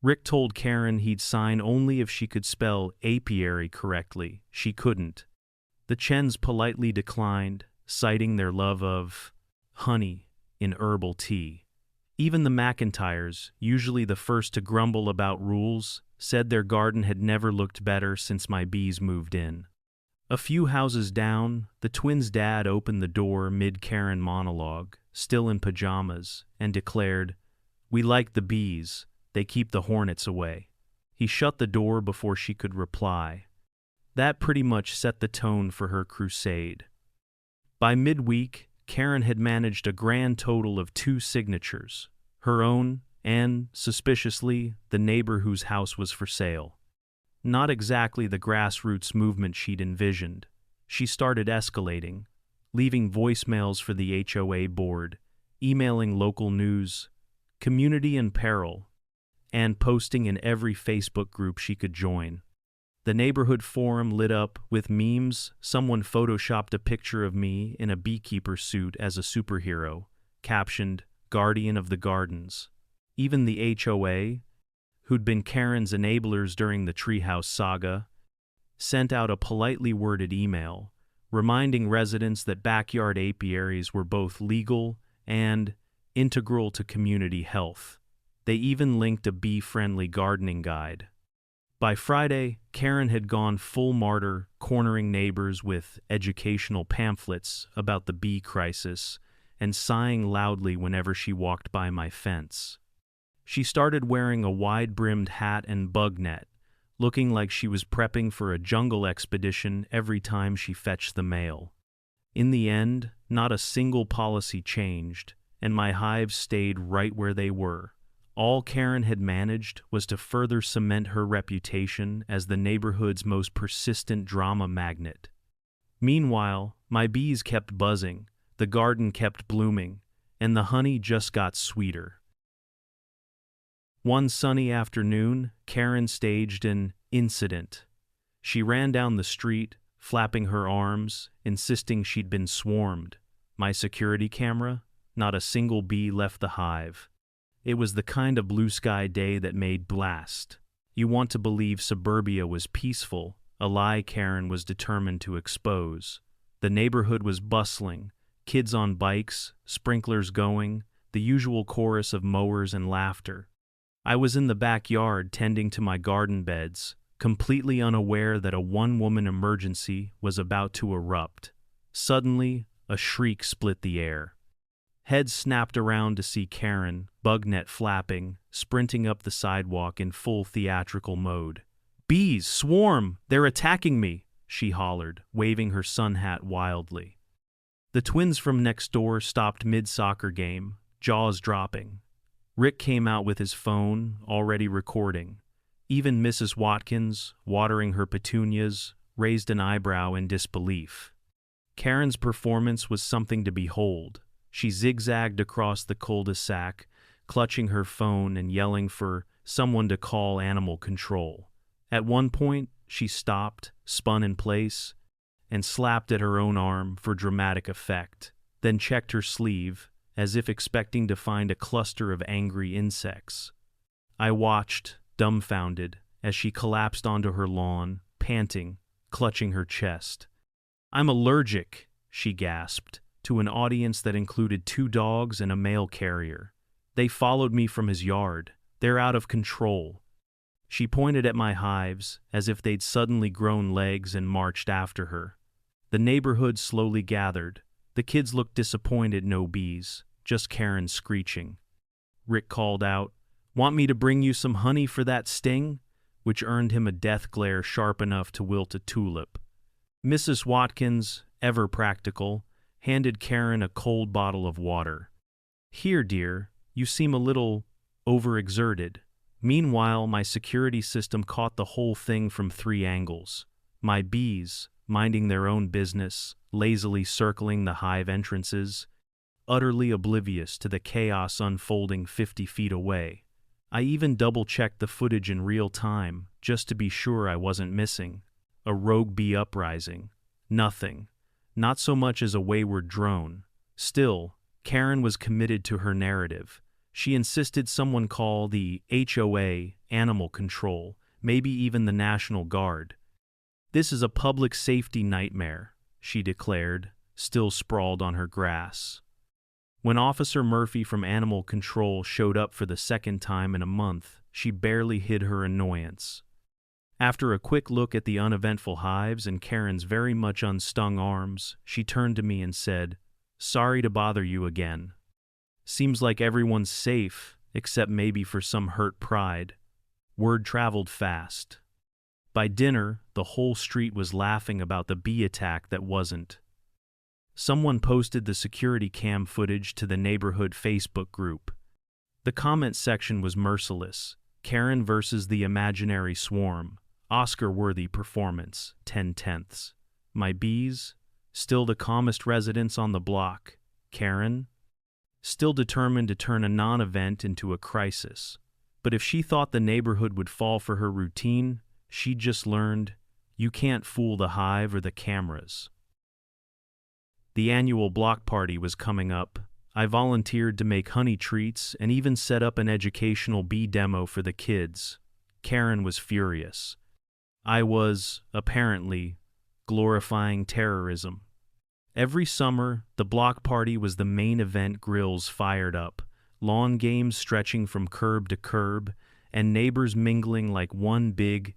Rick told Karen he'd sign only if she could spell apiary correctly. She couldn't. The Chens politely declined, citing their love of honey in herbal tea. Even the McIntyres, usually the first to grumble about rules, said their garden had never looked better since my bees moved in. A few houses down, the twins' dad opened the door mid-Karen monologue, still in pajamas, and declared, "We like the bees. They keep the hornets away." He shut the door before she could reply. That pretty much set the tone for her crusade. By midweek, Karen had managed a grand total of 2 signatures, her own and, suspiciously, the neighbor whose house was for sale. Not exactly the grassroots movement she'd envisioned. She started escalating, leaving voicemails for the HOA board, emailing local news, community in peril, and posting in every Facebook group she could join. The neighborhood forum lit up with memes. Someone photoshopped a picture of me in a beekeeper suit as a superhero, captioned, "Guardian of the Gardens." Even the HOA, who'd been Karen's enablers during the treehouse saga, sent out a politely worded email, reminding residents that backyard apiaries were both legal and integral to community health. They even linked a bee-friendly gardening guide. By Friday, Karen had gone full martyr, cornering neighbors with educational pamphlets about the bee crisis and sighing loudly whenever she walked by my fence. She started wearing a wide-brimmed hat and bug net, looking like she was prepping for a jungle expedition every time she fetched the mail. In the end, not a single policy changed, and my hives stayed right where they were. All Karen had managed was to further cement her reputation as the neighborhood's most persistent drama magnet. Meanwhile, my bees kept buzzing, the garden kept blooming, and the honey just got sweeter. One sunny afternoon, Karen staged an incident. She ran down the street, flapping her arms, insisting she'd been swarmed. My security camera? Not a single bee left the hive. It was the kind of blue sky day that made blast. You want to believe suburbia was peaceful, a lie Karen was determined to expose. The neighborhood was bustling, kids on bikes, sprinklers going, the usual chorus of mowers and laughter. I was in the backyard tending to my garden beds, completely unaware that a one-woman emergency was about to erupt. Suddenly, a shriek split the air. Heads snapped around to see Karen, bug net flapping, sprinting up the sidewalk in full theatrical mode. "Bees! Swarm! They're attacking me!" she hollered, waving her sun hat wildly. The twins from next door stopped mid-soccer game, jaws dropping. Rick came out with his phone, already recording. Even Mrs. Watkins, watering her petunias, raised an eyebrow in disbelief. Karen's performance was something to behold. She zigzagged across the cul-de-sac, clutching her phone and yelling for someone to call animal control. At one point, she stopped, spun in place, and slapped at her own arm for dramatic effect, then checked her sleeve, as if expecting to find a cluster of angry insects. I watched, dumbfounded, as she collapsed onto her lawn, panting, clutching her chest. "I'm allergic," she gasped, to an audience that included 2 dogs and a mail carrier. "They followed me from his yard. They're out of control." She pointed at my hives, as if they'd suddenly grown legs and marched after her. The neighborhood slowly gathered. The kids looked disappointed, no bees, just Karen screeching. Rick called out, "Want me to bring you some honey for that sting?" which earned him a death glare sharp enough to wilt a tulip. Mrs. Watkins, ever practical, handed Karen a cold bottle of water. "Here, dear, you seem a little overexerted." Meanwhile, my security system caught the whole thing from 3 angles. My bees, minding their own business, lazily circling the hive entrances, utterly oblivious to the chaos unfolding 50 feet away. I even double-checked the footage in real time, just to be sure I wasn't missing a rogue bee uprising. Nothing. Not so much as a wayward drone. Still, Karen was committed to her narrative. She insisted someone call the HOA, animal control, maybe even the National Guard. "This is a public safety nightmare," she declared, still sprawled on her grass. When Officer Murphy from Animal Control showed up for the second time in a month, she barely hid her annoyance. After a quick look at the uneventful hives and Karen's very much unstung arms, she turned to me and said, "Sorry to bother you again. Seems like everyone's safe, except maybe for some hurt pride." Word traveled fast. By dinner, the whole street was laughing about the bee attack that wasn't. Someone posted the security cam footage to the neighborhood Facebook group. The comment section was merciless. "Karen versus the imaginary swarm. Oscar-worthy performance, 10/10. My bees? Still the calmest residents on the block. Karen? Still determined to turn a non-event into a crisis. But if she thought the neighborhood would fall for her routine, she'd just learned, you can't fool the hive or the cameras." The annual block party was coming up. I volunteered to make honey treats and even set up an educational bee demo for the kids. Karen was furious. I was, apparently, glorifying terrorism. Every summer, the block party was the main event, grills fired up, lawn games stretching from curb to curb, and neighbors mingling like one big,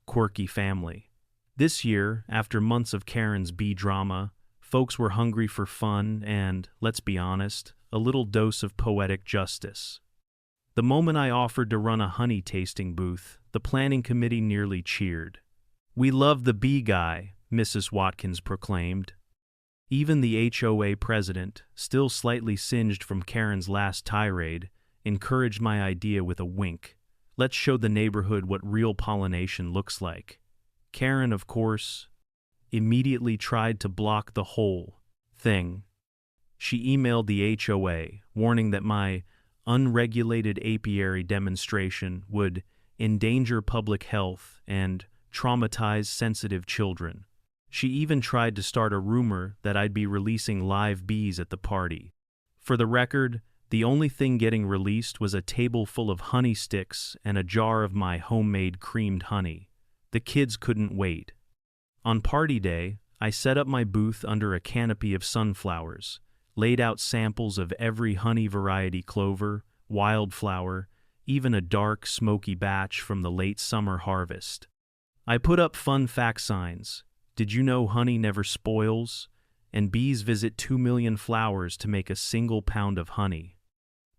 quirky family. This year, after months of Karen's bee drama, folks were hungry for fun and, let's be honest, a little dose of poetic justice. The moment I offered to run a honey tasting booth, the planning committee nearly cheered. "We love the bee guy," Mrs. Watkins proclaimed. Even the HOA president, still slightly singed from Karen's last tirade, encouraged my idea with a wink. "Let's show the neighborhood what real pollination looks like." Karen, of course, immediately tried to block the whole thing. She emailed the HOA, warning that my unregulated apiary demonstration would endanger public health and traumatize sensitive children. She even tried to start a rumor that I'd be releasing live bees at the party. For the record, the only thing getting released was a table full of honey sticks and a jar of my homemade creamed honey. The kids couldn't wait. On party day, I set up my booth under a canopy of sunflowers, laid out samples of every honey variety, clover, wildflower, even a dark, smoky batch from the late summer harvest. I put up fun fact signs. "Did you know honey never spoils?" And "Bees visit 2 million flowers to make a single pound of honey."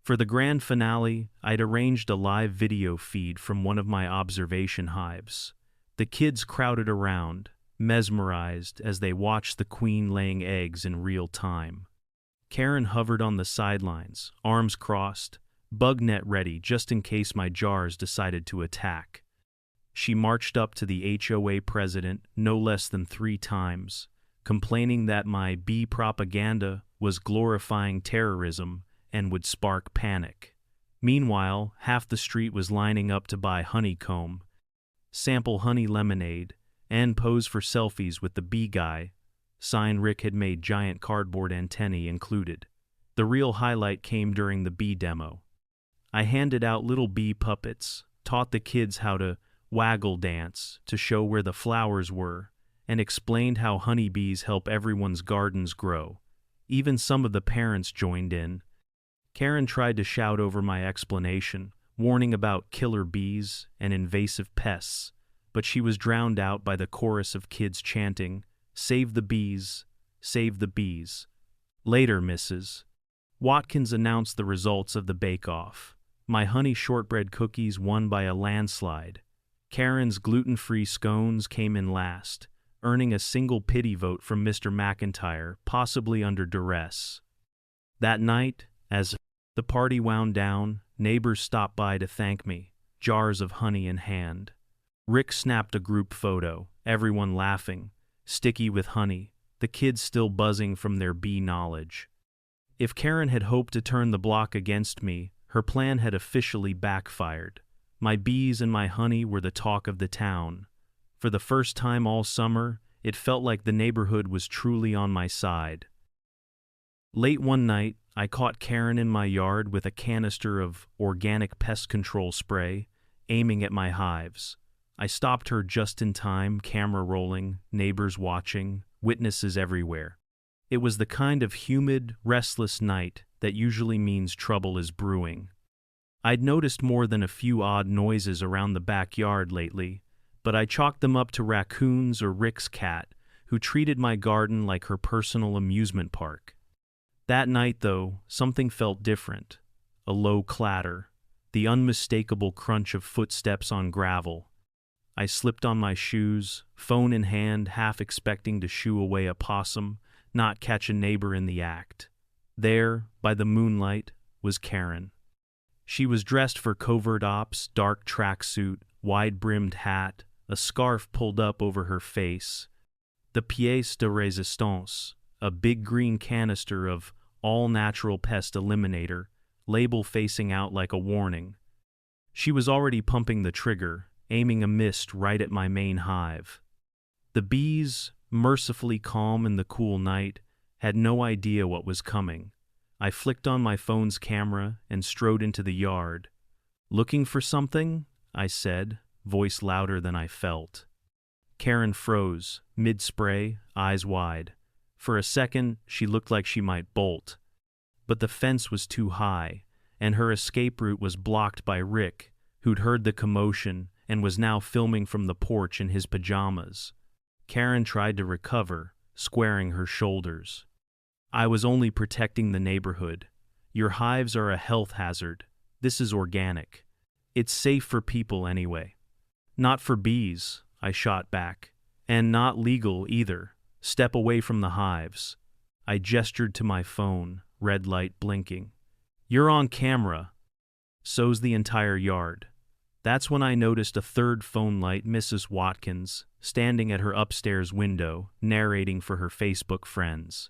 For the grand finale, I'd arranged a live video feed from one of my observation hives. The kids crowded around, mesmerized as they watched the queen laying eggs in real time. Karen hovered on the sidelines, arms crossed, bug net ready just in case my jars decided to attack. She marched up to the HOA president no less than 3 times, complaining that my bee propaganda was glorifying terrorism and would spark panic. Meanwhile, half the street was lining up to buy honeycomb, sample honey lemonade, and pose for selfies with the bee guy. Sign Rick had made giant cardboard antennae included. The real highlight came during the bee demo. I handed out little bee puppets, taught the kids how to waggle dance to show where the flowers were, and explained how honeybees help everyone's gardens grow. Even some of the parents joined in. Karen tried to shout over my explanation, warning about killer bees and invasive pests, but she was drowned out by the chorus of kids chanting, "Save the bees, save the bees." Later, Mrs. Watkins announced the results of the bake-off. My honey shortbread cookies won by a landslide. Karen's gluten-free scones came in last, earning a single pity vote from Mr. McIntyre, possibly under duress. That night, as the party wound down, neighbors stopped by to thank me, jars of honey in hand. Rick snapped a group photo, everyone laughing, sticky with honey, the kids still buzzing from their bee knowledge. If Karen had hoped to turn the block against me, her plan had officially backfired. My bees and my honey were the talk of the town. For the first time all summer, it felt like the neighborhood was truly on my side. Late one night, I caught Karen in my yard with a canister of organic pest control spray, aiming at my hives. I stopped her just in time, camera rolling, neighbors watching, witnesses everywhere. It was the kind of humid, restless night that usually means trouble is brewing. I'd noticed more than a few odd noises around the backyard lately, but I chalked them up to raccoons or Rick's cat, who treated my garden like her personal amusement park. That night, though, something felt different. A low clatter, the unmistakable crunch of footsteps on gravel. I slipped on my shoes, phone in hand, half expecting to shoo away a possum, not catch a neighbor in the act. There, by the moonlight, was Karen. She was dressed for covert ops, dark tracksuit, wide-brimmed hat, a scarf pulled up over her face. The pièce de résistance, a big green canister of all-natural pest eliminator, label facing out like a warning. She was already pumping the trigger, aiming a mist right at my main hive. The bees, mercifully calm in the cool night, had no idea what was coming. I flicked on my phone's camera and strode into the yard. "Looking for something?" I said, voice louder than I felt. Karen froze, mid-spray, eyes wide. For a second, she looked like she might bolt. But the fence was too high, and her escape route was blocked by Rick, who'd heard the commotion and was now filming from the porch in his pajamas. Karen tried to recover, squaring her shoulders. "I was only protecting the neighborhood. Your hives are a health hazard. This is organic. It's safe for people anyway." "Not for bees," I shot back. "And not legal either. Step away from the hives." I gestured to my phone, red light blinking. "You're on camera." So's the entire yard. That's when I noticed a third phone light, Mrs. Watkins, standing at her upstairs window, narrating for her Facebook friends.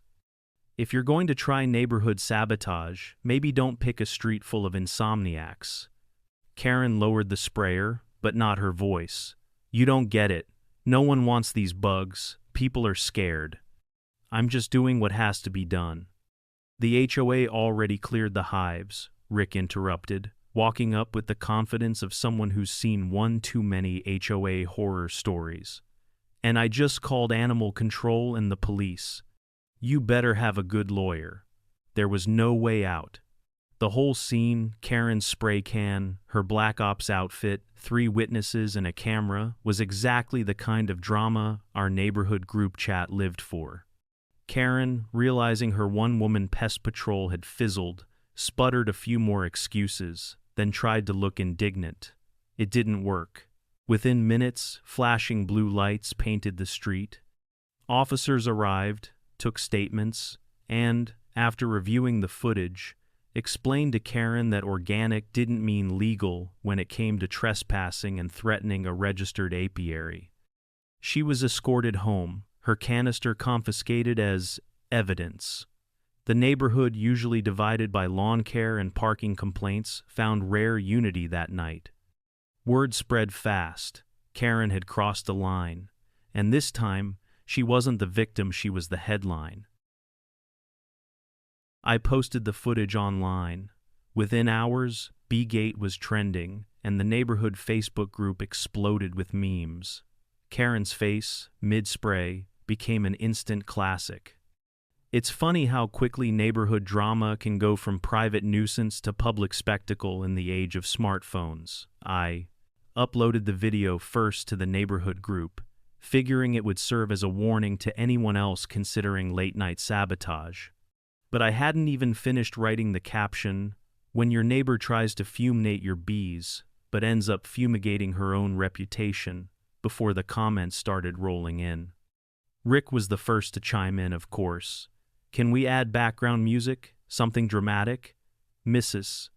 "If you're going to try neighborhood sabotage, maybe don't pick a street full of insomniacs." Karen lowered the sprayer, but not her voice. "You don't get it. No one wants these bugs. People are scared. I'm just doing what has to be done." "The HOA already cleared the hives," Rick interrupted, walking up with the confidence of someone who's seen one too many HOA horror stories. "And I just called animal control and the police. You better have a good lawyer." There was no way out. The whole scene, Karen's spray can, her Black Ops outfit, 3 witnesses and a camera, was exactly the kind of drama our neighborhood group chat lived for. Karen, realizing her one-woman pest patrol had fizzled, sputtered a few more excuses, then tried to look indignant. It didn't work. Within minutes, flashing blue lights painted the street. Officers arrived, took statements, and, after reviewing the footage, explained to Karen that organic didn't mean legal when it came to trespassing and threatening a registered apiary. She was escorted home, her canister confiscated as evidence. The neighborhood, usually divided by lawn care and parking complaints, found rare unity that night. Word spread fast. Karen had crossed a line, and this time, she wasn't the victim, she was the headline. I posted the footage online. Within hours, B-Gate was trending, and the neighborhood Facebook group exploded with memes. Karen's face, mid-spray, became an instant classic. It's funny how quickly neighborhood drama can go from private nuisance to public spectacle in the age of smartphones. I uploaded the video first to the neighborhood group, figuring it would serve as a warning to anyone else considering late-night sabotage. But I hadn't even finished writing the caption, "When your neighbor tries to fumigate your bees, but ends up fumigating her own reputation," before the comments started rolling in. Rick was the first to chime in, of course. "Can we add background music? Something dramatic?" Mrs.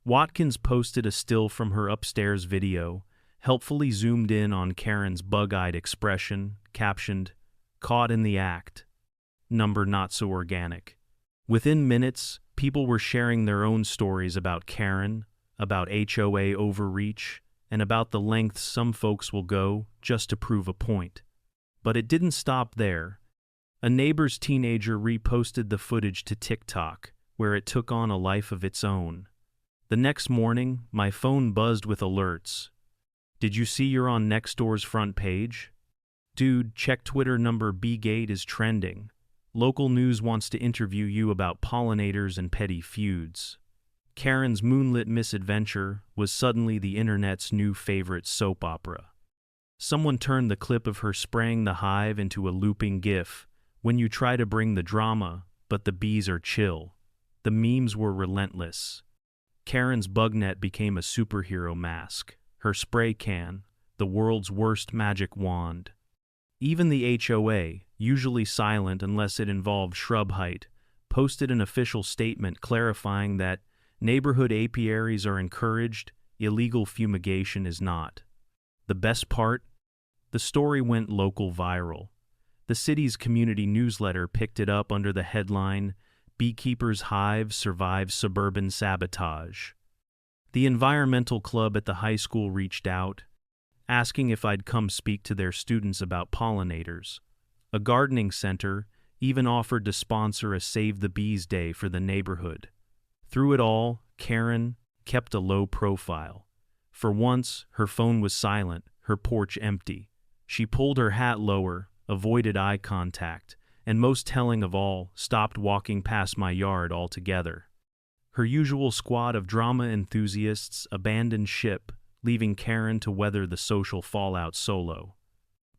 Watkins posted a still from her upstairs video, helpfully zoomed in on Karen's bug-eyed expression, captioned, "Caught in the act. Number not so organic." Within minutes, people were sharing their own stories about Karen, about HOA overreach, and about the lengths some folks will go just to prove a point. But it didn't stop there. A neighbor's teenager reposted the footage to TikTok, where it took on a life of its own. The next morning, my phone buzzed with alerts. "Did you see you're on Nextdoor's front page? Dude, check Twitter, number B-Gate is trending. Local news wants to interview you about pollinators and petty feuds." Karen's moonlit misadventure was suddenly the internet's new favorite soap opera. Someone turned the clip of her spraying the hive into a looping GIF. When you try to bring the drama, but the bees are chill. The memes were relentless. Karen's bug net became a superhero mask. Her spray can, the world's worst magic wand. Even the HOA, usually silent unless it involved shrub height, posted an official statement clarifying that neighborhood apiaries are encouraged, illegal fumigation is not. The best part? The story went local viral. The city's community newsletter picked it up under the headline, "Beekeepers' Hive Survives Suburban Sabotage." The environmental club at the high school reached out, asking if I'd come speak to their students about pollinators. A gardening center even offered to sponsor a Save the Bees Day for the neighborhood. Through it all, Karen kept a low profile. For once, her phone was silent, her porch empty. She pulled her hat lower, avoided eye contact, and most telling of all, stopped walking past my yard altogether. Her usual squad of drama enthusiasts abandoned ship, leaving Karen to weather the social fallout solo.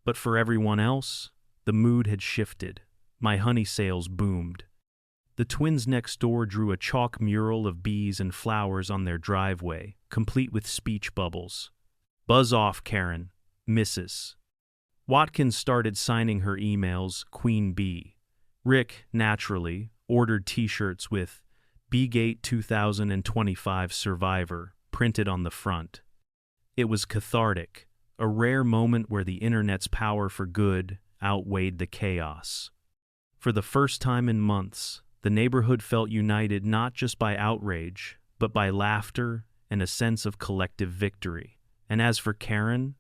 But for everyone else, the mood had shifted. My honey sales boomed. The twins next door drew a chalk mural of bees and flowers on their driveway, complete with speech bubbles. "Buzz off, Karen, Mrs. Watkins started signing her emails Queen Bee. Rick, naturally, ordered t-shirts with B-Gate 2025 Survivor printed on the front. It was cathartic, a rare moment where the internet's power for good outweighed the chaos. For the first time in months, the neighborhood felt united not just by outrage, but by laughter and a sense of collective victory. And as for Karen,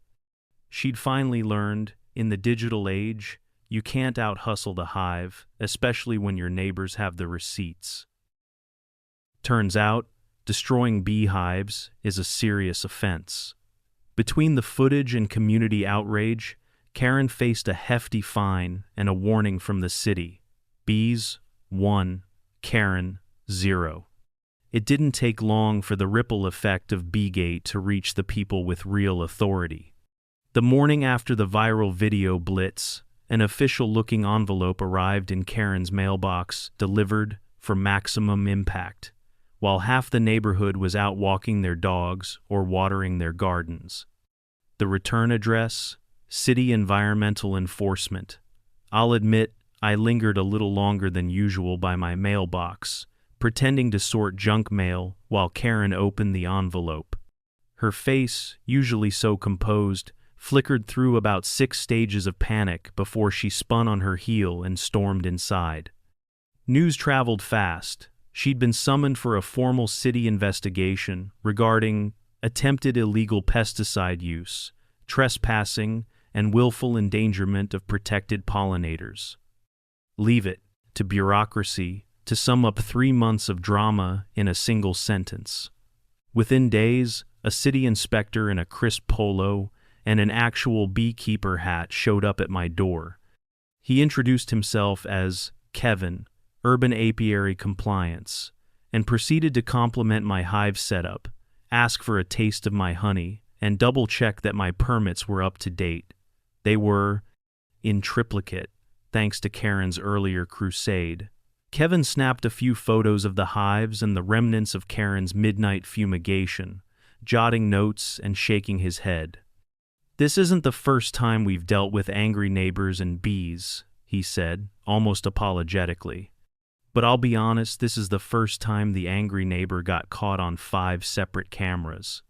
she'd finally learned, in the digital age, you can't out-hustle the hive, especially when your neighbors have the receipts. Turns out, destroying beehives is a serious offense. Between the footage and community outrage, Karen faced a hefty fine and a warning from the city. Bees, 1. Karen, 0. It didn't take long for the ripple effect of B-Gate to reach the people with real authority. The morning after the viral video blitz, an official-looking envelope arrived in Karen's mailbox, delivered for maximum impact, while half the neighborhood was out walking their dogs or watering their gardens. The return address, City Environmental Enforcement. I'll admit, I lingered a little longer than usual by my mailbox, pretending to sort junk mail while Karen opened the envelope. Her face, usually so composed, flickered through about 6 stages of panic before she spun on her heel and stormed inside. News traveled fast. She'd been summoned for a formal city investigation regarding attempted illegal pesticide use, trespassing, and willful endangerment of protected pollinators. Leave it to bureaucracy to sum up 3 months of drama in a single sentence. Within days, a city inspector in a crisp polo and an actual beekeeper hat showed up at my door. He introduced himself as Kevin, Urban Apiary Compliance, and proceeded to compliment my hive setup, ask for a taste of my honey, and double-check that my permits were up to date. They were in triplicate, thanks to Karen's earlier crusade. Kevin snapped a few photos of the hives and the remnants of Karen's midnight fumigation, jotting notes and shaking his head. "This isn't the first time we've dealt with angry neighbors and bees," he said, almost apologetically. "But I'll be honest, this is the first time the angry neighbor got caught on 5 separate cameras."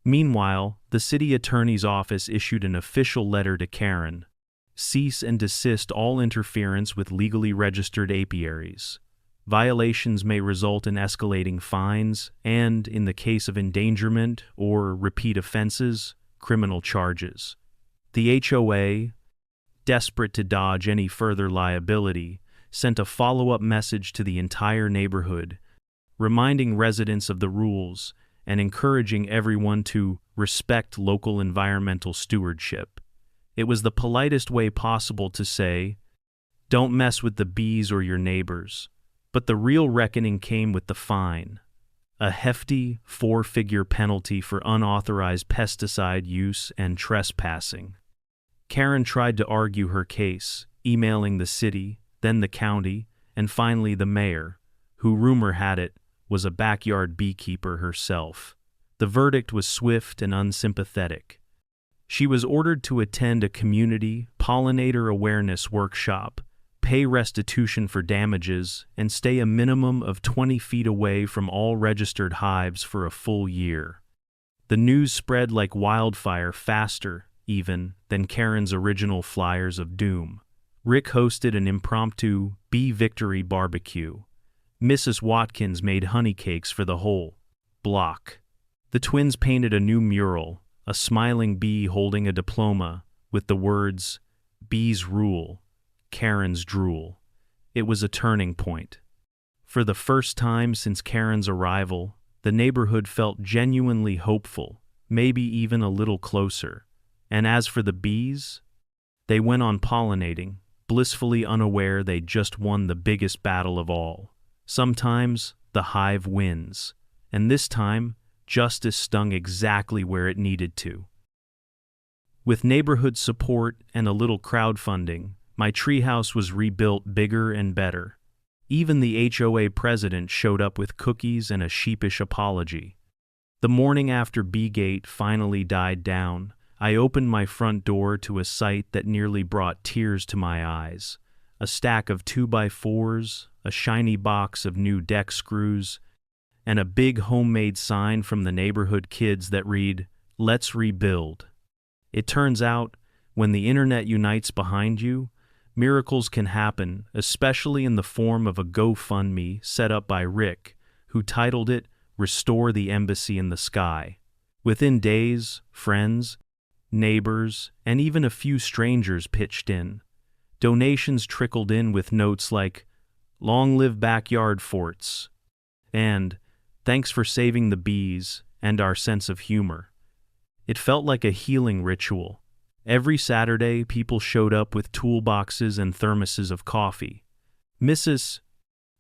Meanwhile, the city attorney's office issued an official letter to Karen. Cease and desist all interference with legally registered apiaries. Violations may result in escalating fines and, in the case of endangerment or repeat offenses, criminal charges. The HOA, desperate to dodge any further liability, sent a follow-up message to the entire neighborhood, reminding residents of the rules and encouraging everyone to respect local environmental stewardship. It was the politest way possible to say, "Don't mess with the bees or your neighbors." But the real reckoning came with the fine. A hefty 4-figure penalty for unauthorized pesticide use and trespassing. Karen tried to argue her case, emailing the city, then the county, and finally the mayor, who, rumor had it, was a backyard beekeeper herself. The verdict was swift and unsympathetic. She was ordered to attend a community pollinator awareness workshop, pay restitution for damages, and stay a minimum of 20 feet away from all registered hives for a full year. The news spread like wildfire, faster, even, than Karen's original flyers of doom. Rick hosted an impromptu bee victory barbecue. Mrs. Watkins made honey cakes for the whole block. The twins painted a new mural, a smiling bee holding a diploma, with the words, "Bees rule, Karen's drool." It was a turning point. For the first time since Karen's arrival, the neighborhood felt genuinely hopeful, maybe even a little closer. And as for the bees, they went on pollinating, blissfully unaware they'd just won the biggest battle of all. Sometimes the hive wins, and this time justice stung exactly where it needed to. With neighborhood support and a little crowdfunding, my treehouse was rebuilt bigger and better. Even the HOA president showed up with cookies and a sheepish apology. The morning after Beegate finally died down, I opened my front door to a sight that nearly brought tears to my eyes. A stack of 2x4s, a shiny box of new deck screws, and a big homemade sign from the neighborhood kids that read, "Let's rebuild." It turns out, when the internet unites behind you, miracles can happen, especially in the form of a GoFundMe set up by Rick, who titled it, "Restore the Embassy in the Sky." Within days, friends, neighbors, and even a few strangers pitched in. Donations trickled in with notes like, "Long live backyard forts," and "Thanks for saving the bees and our sense of humor." It felt like a healing ritual. Every Saturday, people showed up with toolboxes and thermoses of coffee. Mrs.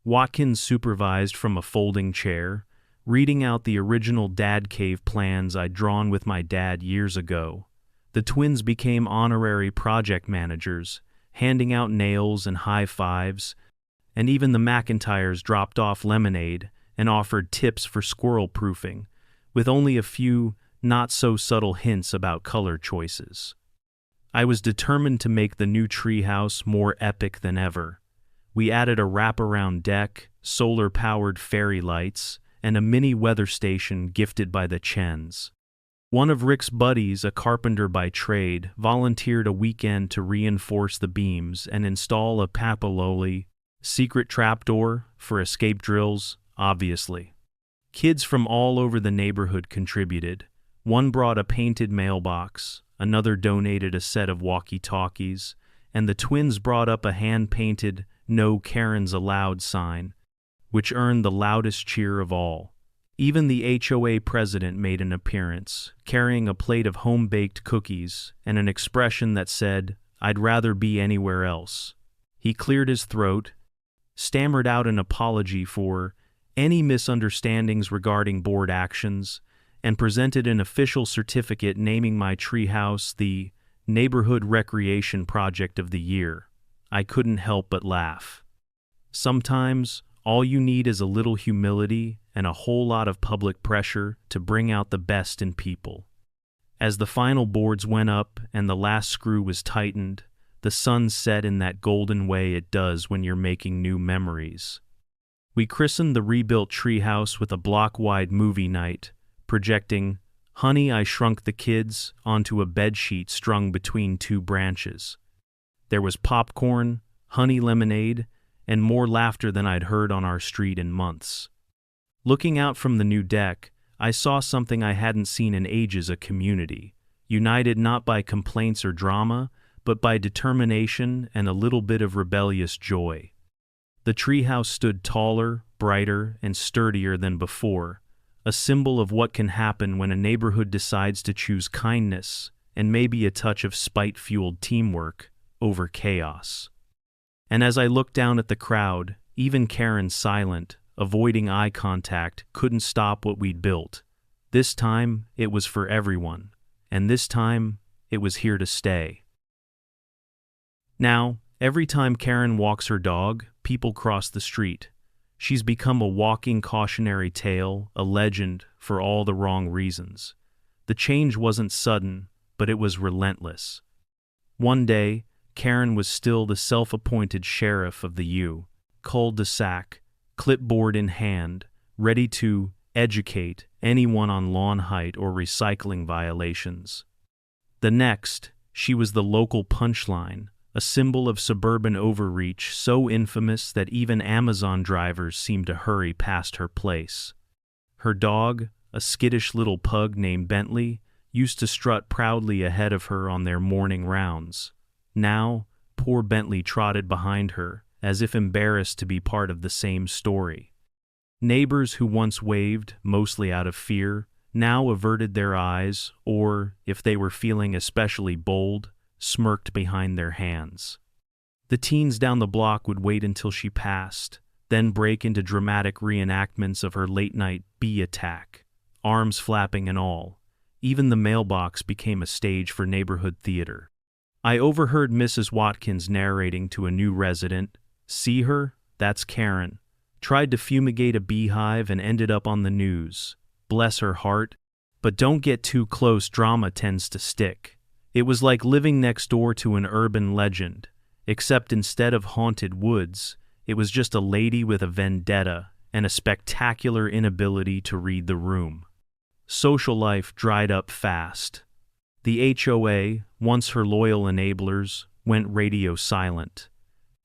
Watkins supervised from a folding chair, reading out the original dad cave plans I'd drawn with my dad years ago. The twins became honorary project managers, handing out nails and high fives, and even the McIntyres dropped off lemonade and offered tips for squirrel proofing, with only a few not so subtle hints about color choices. I was determined to make the new treehouse more epic than ever. We added a wraparound deck, solar-powered fairy lights, and a mini weather station gifted by the Chens. One of Rick's buddies, a carpenter by trade, volunteered a weekend to reinforce the beams and install a papaloli secret trapdoor for escape drills, obviously. Kids from all over the neighborhood contributed. One brought a painted mailbox, another donated a set of walkie-talkies, and the twins brought up a hand-painted "No Karens Allowed" sign, which earned the loudest cheer of all. Even the HOA president made an appearance, carrying a plate of home-baked cookies and an expression that said, "I'd rather be anywhere else." He cleared his throat, stammered out an apology for any misunderstandings regarding board actions, and presented an official certificate naming my treehouse the Neighborhood Recreation Project of the Year. I couldn't help but laugh. Sometimes, all you need is a little humility and a whole lot of public pressure to bring out the best in people. As the final boards went up and the last screw was tightened, the sun set in that golden way it does when you're making new memories. We christened the rebuilt treehouse with a block-wide movie night, projecting "Honey, I Shrunk the Kids" onto a bedsheet strung between two branches. There was popcorn, honey lemonade, and more laughter than I'd heard on our street in months. Looking out from the new deck, I saw something I hadn't seen in ages: a community, united not by complaints or drama, but by determination and a little bit of rebellious joy. The treehouse stood taller, brighter, and sturdier than before, a symbol of what can happen when a neighborhood decides to choose kindness and maybe a touch of spite-fueled teamwork over chaos. And as I looked down at the crowd, even Karen, silent, avoiding eye contact, couldn't stop what we'd built. This time, it was for everyone, and this time, it was here to stay. Now, every time Karen walks her dog, people cross the street. She's become a walking cautionary tale, a legend, for all the wrong reasons. The change wasn't sudden, but it was relentless. One day, Karen was still the self-appointed sheriff of the cul-de-sac, clipboard in hand, ready to educate anyone on lawn height or recycling violations. The next, she was the local punchline, a symbol of suburban overreach so infamous that even Amazon drivers seemed to hurry past her place. Her dog, a skittish little pug named Bentley, used to strut proudly ahead of her on their morning rounds. Now, poor Bentley trotted behind her, as if embarrassed to be part of the same story. Neighbors who once waved, mostly out of fear, now averted their eyes, or, if they were feeling especially bold, smirked behind their hands. The teens down the block would wait until she passed, then break into dramatic reenactments of her late-night bee attack, arms flapping and all. Even the mailbox became a stage for neighborhood theater. I overheard Mrs. Watkins narrating to a new resident, "See her? That's Karen. Tried to fumigate a beehive and ended up on the news. Bless her heart. But don't get too close, drama tends to stick." It was like living next door to an urban legend, except instead of haunted woods, it was just a lady with a vendetta and a spectacular inability to read the room. Social life dried up fast. The HOA, once her loyal enablers, went radio silent.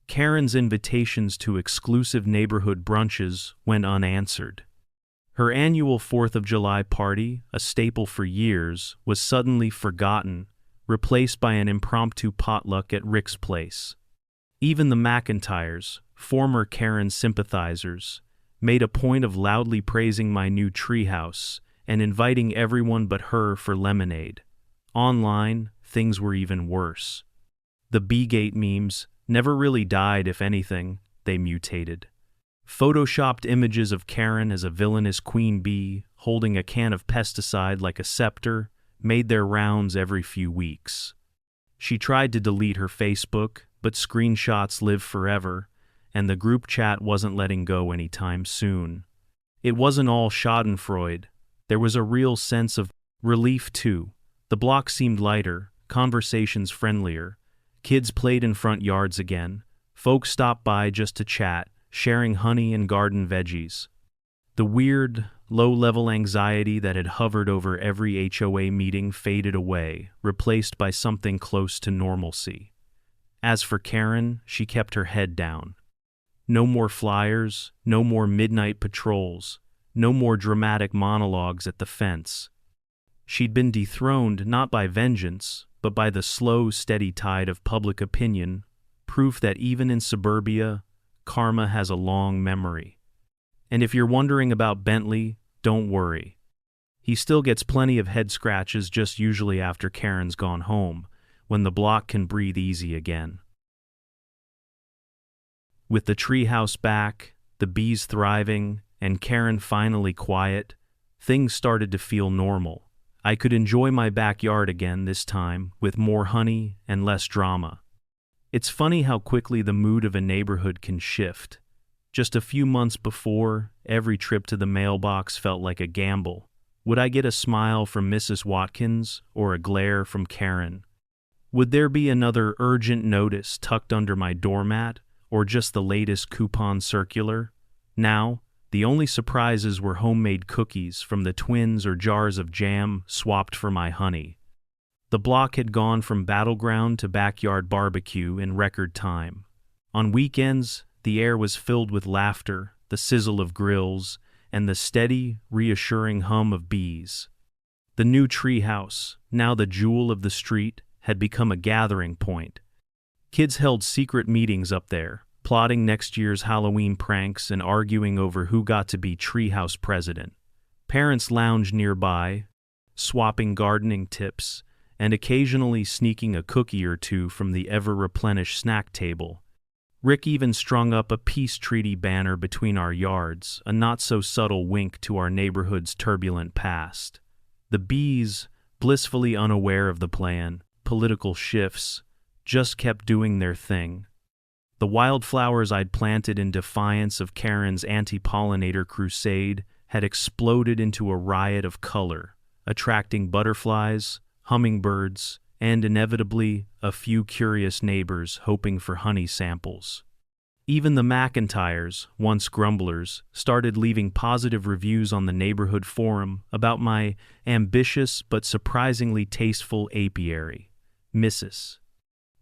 Karen's invitations to exclusive neighborhood brunches went unanswered. Her annual 4th of July party, a staple for years, was suddenly forgotten, replaced by an impromptu potluck at Rick's place. Even the McIntyres, former Karen sympathizers, made a point of loudly praising my new treehouse and inviting everyone but her for lemonade. Online, things were even worse. The Beegate memes never really died; if anything, they mutated. Photoshopped images of Karen as a villainous queen bee holding a can of pesticide like a scepter made their rounds every few weeks. She tried to delete her Facebook, but screenshots live forever, and the group chat wasn't letting go anytime soon. It wasn't all schadenfreude. There was a real sense of Relief too. The block seemed lighter, conversations friendlier. Kids played in front yards again. Folks stopped by just to chat, sharing honey and garden veggies. The weird, low-level anxiety that had hovered over every HOA meeting faded away, replaced by something close to normalcy. As for Karen, she kept her head down. No more flyers, no more midnight patrols, no more dramatic monologues at the fence. She'd been dethroned not by vengeance, but by the slow, steady tide of public opinion, proof that even in suburbia, karma has a long memory. And if you're wondering about Bentley, don't worry. He still gets plenty of head scratches, just usually after Karen's gone home, when the block can breathe easy again. With the treehouse back, the bees thriving, and Karen finally quiet, things started to feel normal. I could enjoy my backyard again this time, with more honey and less drama. It's funny how quickly the mood of a neighborhood can shift. Just a few months before, every trip to the mailbox felt like a gamble. Would I get a smile from Mrs. Watkins or a glare from Karen? Would there be another urgent notice tucked under my doormat, or just the latest coupon circular? Now, the only surprises were homemade cookies from the twins or jars of jam swapped for my honey. The block had gone from battleground to backyard barbecue in record time. On weekends, the air was filled with laughter, the sizzle of grills, and the steady, reassuring hum of bees. The new treehouse, now the jewel of the street, had become a gathering point. Kids held secret meetings up there, plotting next year's Halloween pranks and arguing over who got to be treehouse president. Parents lounged nearby, swapping gardening tips, and occasionally sneaking a cookie or two from the ever-replenished snack table. Rick even strung up a peace treaty banner between our yards, a not-so-subtle wink to our neighborhood's turbulent past. The bees, blissfully unaware of the plan, political shifts, just kept doing their thing. The wildflowers I'd planted in defiance of Karen's anti-pollinator crusade had exploded into a riot of color, attracting butterflies, hummingbirds, and inevitably a few curious neighbors hoping for honey samples. Even the McIntyres, once grumblers, started leaving positive reviews on the neighborhood forum about my ambitious but surprisingly tasteful apiary. Mrs.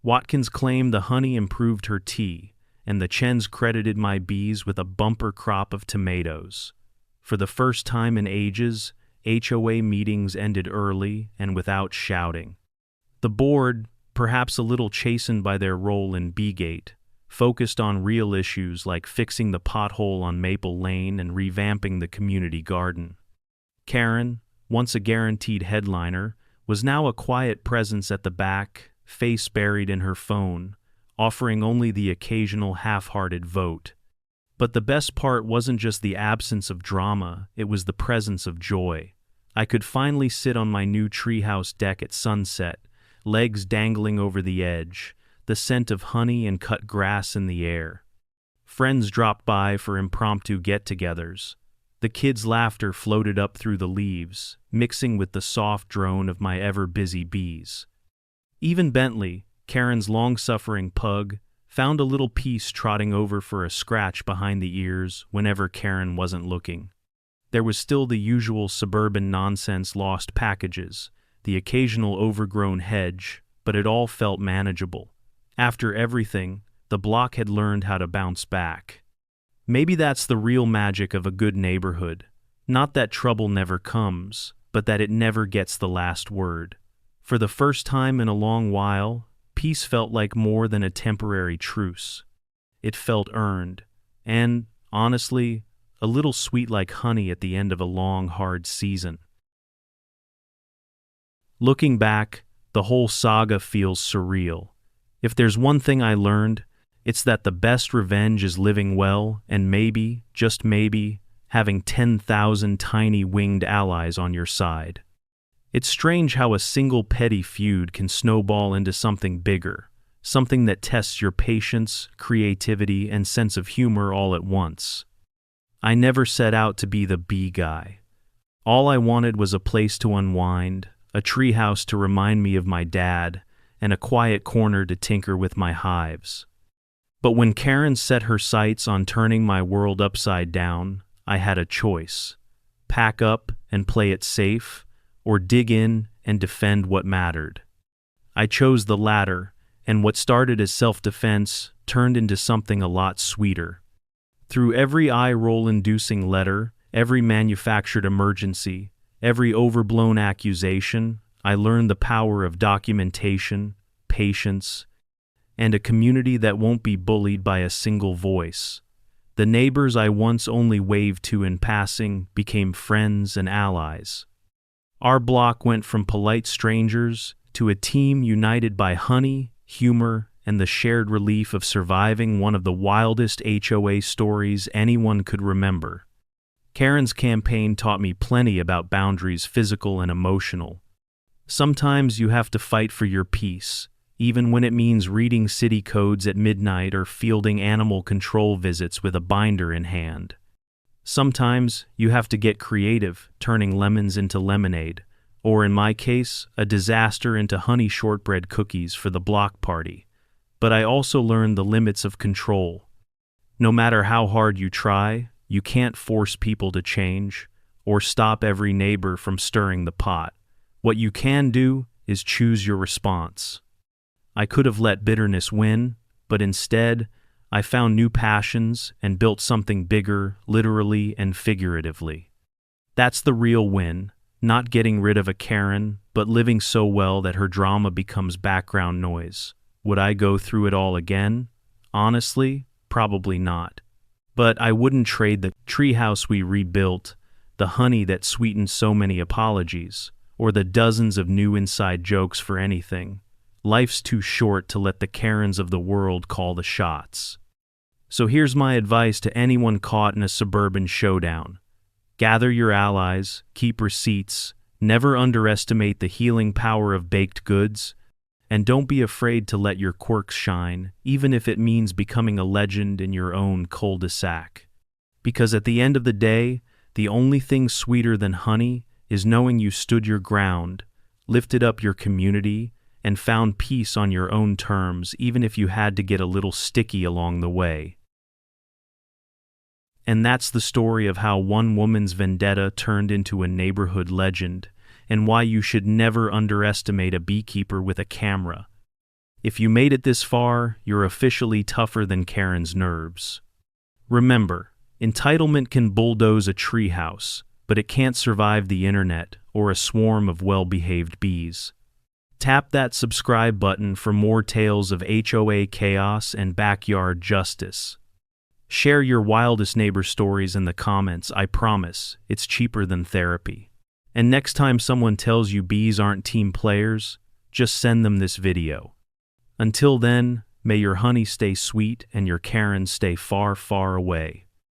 Watkins claimed the honey improved her tea, and the Chens credited my bees with a bumper crop of tomatoes. For the first time in ages, HOA meetings ended early and without shouting. The board, perhaps a little chastened by their role in B-Gate, focused on real issues like fixing the pothole on Maple Lane and revamping the community garden. Karen, once a guaranteed headliner, was now a quiet presence at the back, face buried in her phone, offering only the occasional half-hearted vote. But the best part wasn't just the absence of drama, it was the presence of joy. I could finally sit on my new treehouse deck at sunset, legs dangling over the edge, the scent of honey and cut grass in the air. Friends dropped by for impromptu get-togethers. The kids' laughter floated up through the leaves, mixing with the soft drone of my ever-busy bees. Even Bentley, Karen's long-suffering pug, found a little peace trotting over for a scratch behind the ears whenever Karen wasn't looking. There was still the usual suburban nonsense, lost packages, the occasional overgrown hedge, but it all felt manageable. After everything, the block had learned how to bounce back. Maybe that's the real magic of a good neighborhood. Not that trouble never comes, but that it never gets the last word. For the first time in a long while, peace felt like more than a temporary truce. It felt earned, and, honestly, a little sweet like honey at the end of a long, hard season. Looking back, the whole saga feels surreal. If there's one thing I learned, it's that the best revenge is living well and maybe, just maybe, having 10,000 tiny winged allies on your side. It's strange how a single petty feud can snowball into something bigger, something that tests your patience, creativity, and sense of humor all at once. I never set out to be the bee guy. All I wanted was a place to unwind, a treehouse to remind me of my dad, and a quiet corner to tinker with my hives. But when Karen set her sights on turning my world upside down, I had a choice: pack up and play it safe, or dig in and defend what mattered. I chose the latter, and what started as self-defense turned into something a lot sweeter. Through every eye-roll-inducing letter, every manufactured emergency, every overblown accusation, I learned the power of documentation, patience, and a community that won't be bullied by a single voice. The neighbors I once only waved to in passing became friends and allies. Our block went from polite strangers to a team united by honey, humor, and the shared relief of surviving one of the wildest HOA stories anyone could remember. Karen's campaign taught me plenty about boundaries, physical and emotional. Sometimes you have to fight for your peace, even when it means reading city codes at midnight or fielding animal control visits with a binder in hand. Sometimes you have to get creative, turning lemons into lemonade, or in my case, a disaster into honey shortbread cookies for the block party. But I also learned the limits of control. No matter how hard you try, you can't force people to change or stop every neighbor from stirring the pot. What you can do is choose your response. I could have let bitterness win, but instead, I found new passions and built something bigger, literally and figuratively. That's the real win, not getting rid of a Karen, but living so well that her drama becomes background noise. Would I go through it all again? Honestly, probably not. But I wouldn't trade the treehouse we rebuilt, the honey that sweetened so many apologies, or the dozens of new inside jokes for anything. Life's too short to let the Karens of the world call the shots. So here's my advice to anyone caught in a suburban showdown. Gather your allies, keep receipts, never underestimate the healing power of baked goods, and don't be afraid to let your quirks shine, even if it means becoming a legend in your own cul-de-sac. Because at the end of the day, the only thing sweeter than honey is knowing you stood your ground, lifted up your community, and found peace on your own terms, even if you had to get a little sticky along the way. And that's the story of how one woman's vendetta turned into a neighborhood legend, and why you should never underestimate a beekeeper with a camera. If you made it this far, you're officially tougher than Karen's nerves. Remember, entitlement can bulldoze a treehouse, but it can't survive the internet or a swarm of well-behaved bees. Tap that subscribe button for more tales of HOA chaos and backyard justice. Share your wildest neighbor stories in the comments. I promise, it's cheaper than therapy. And next time someone tells you bees aren't team players, just send them this video. Until then, may your honey stay sweet and your Karen stay far, far away.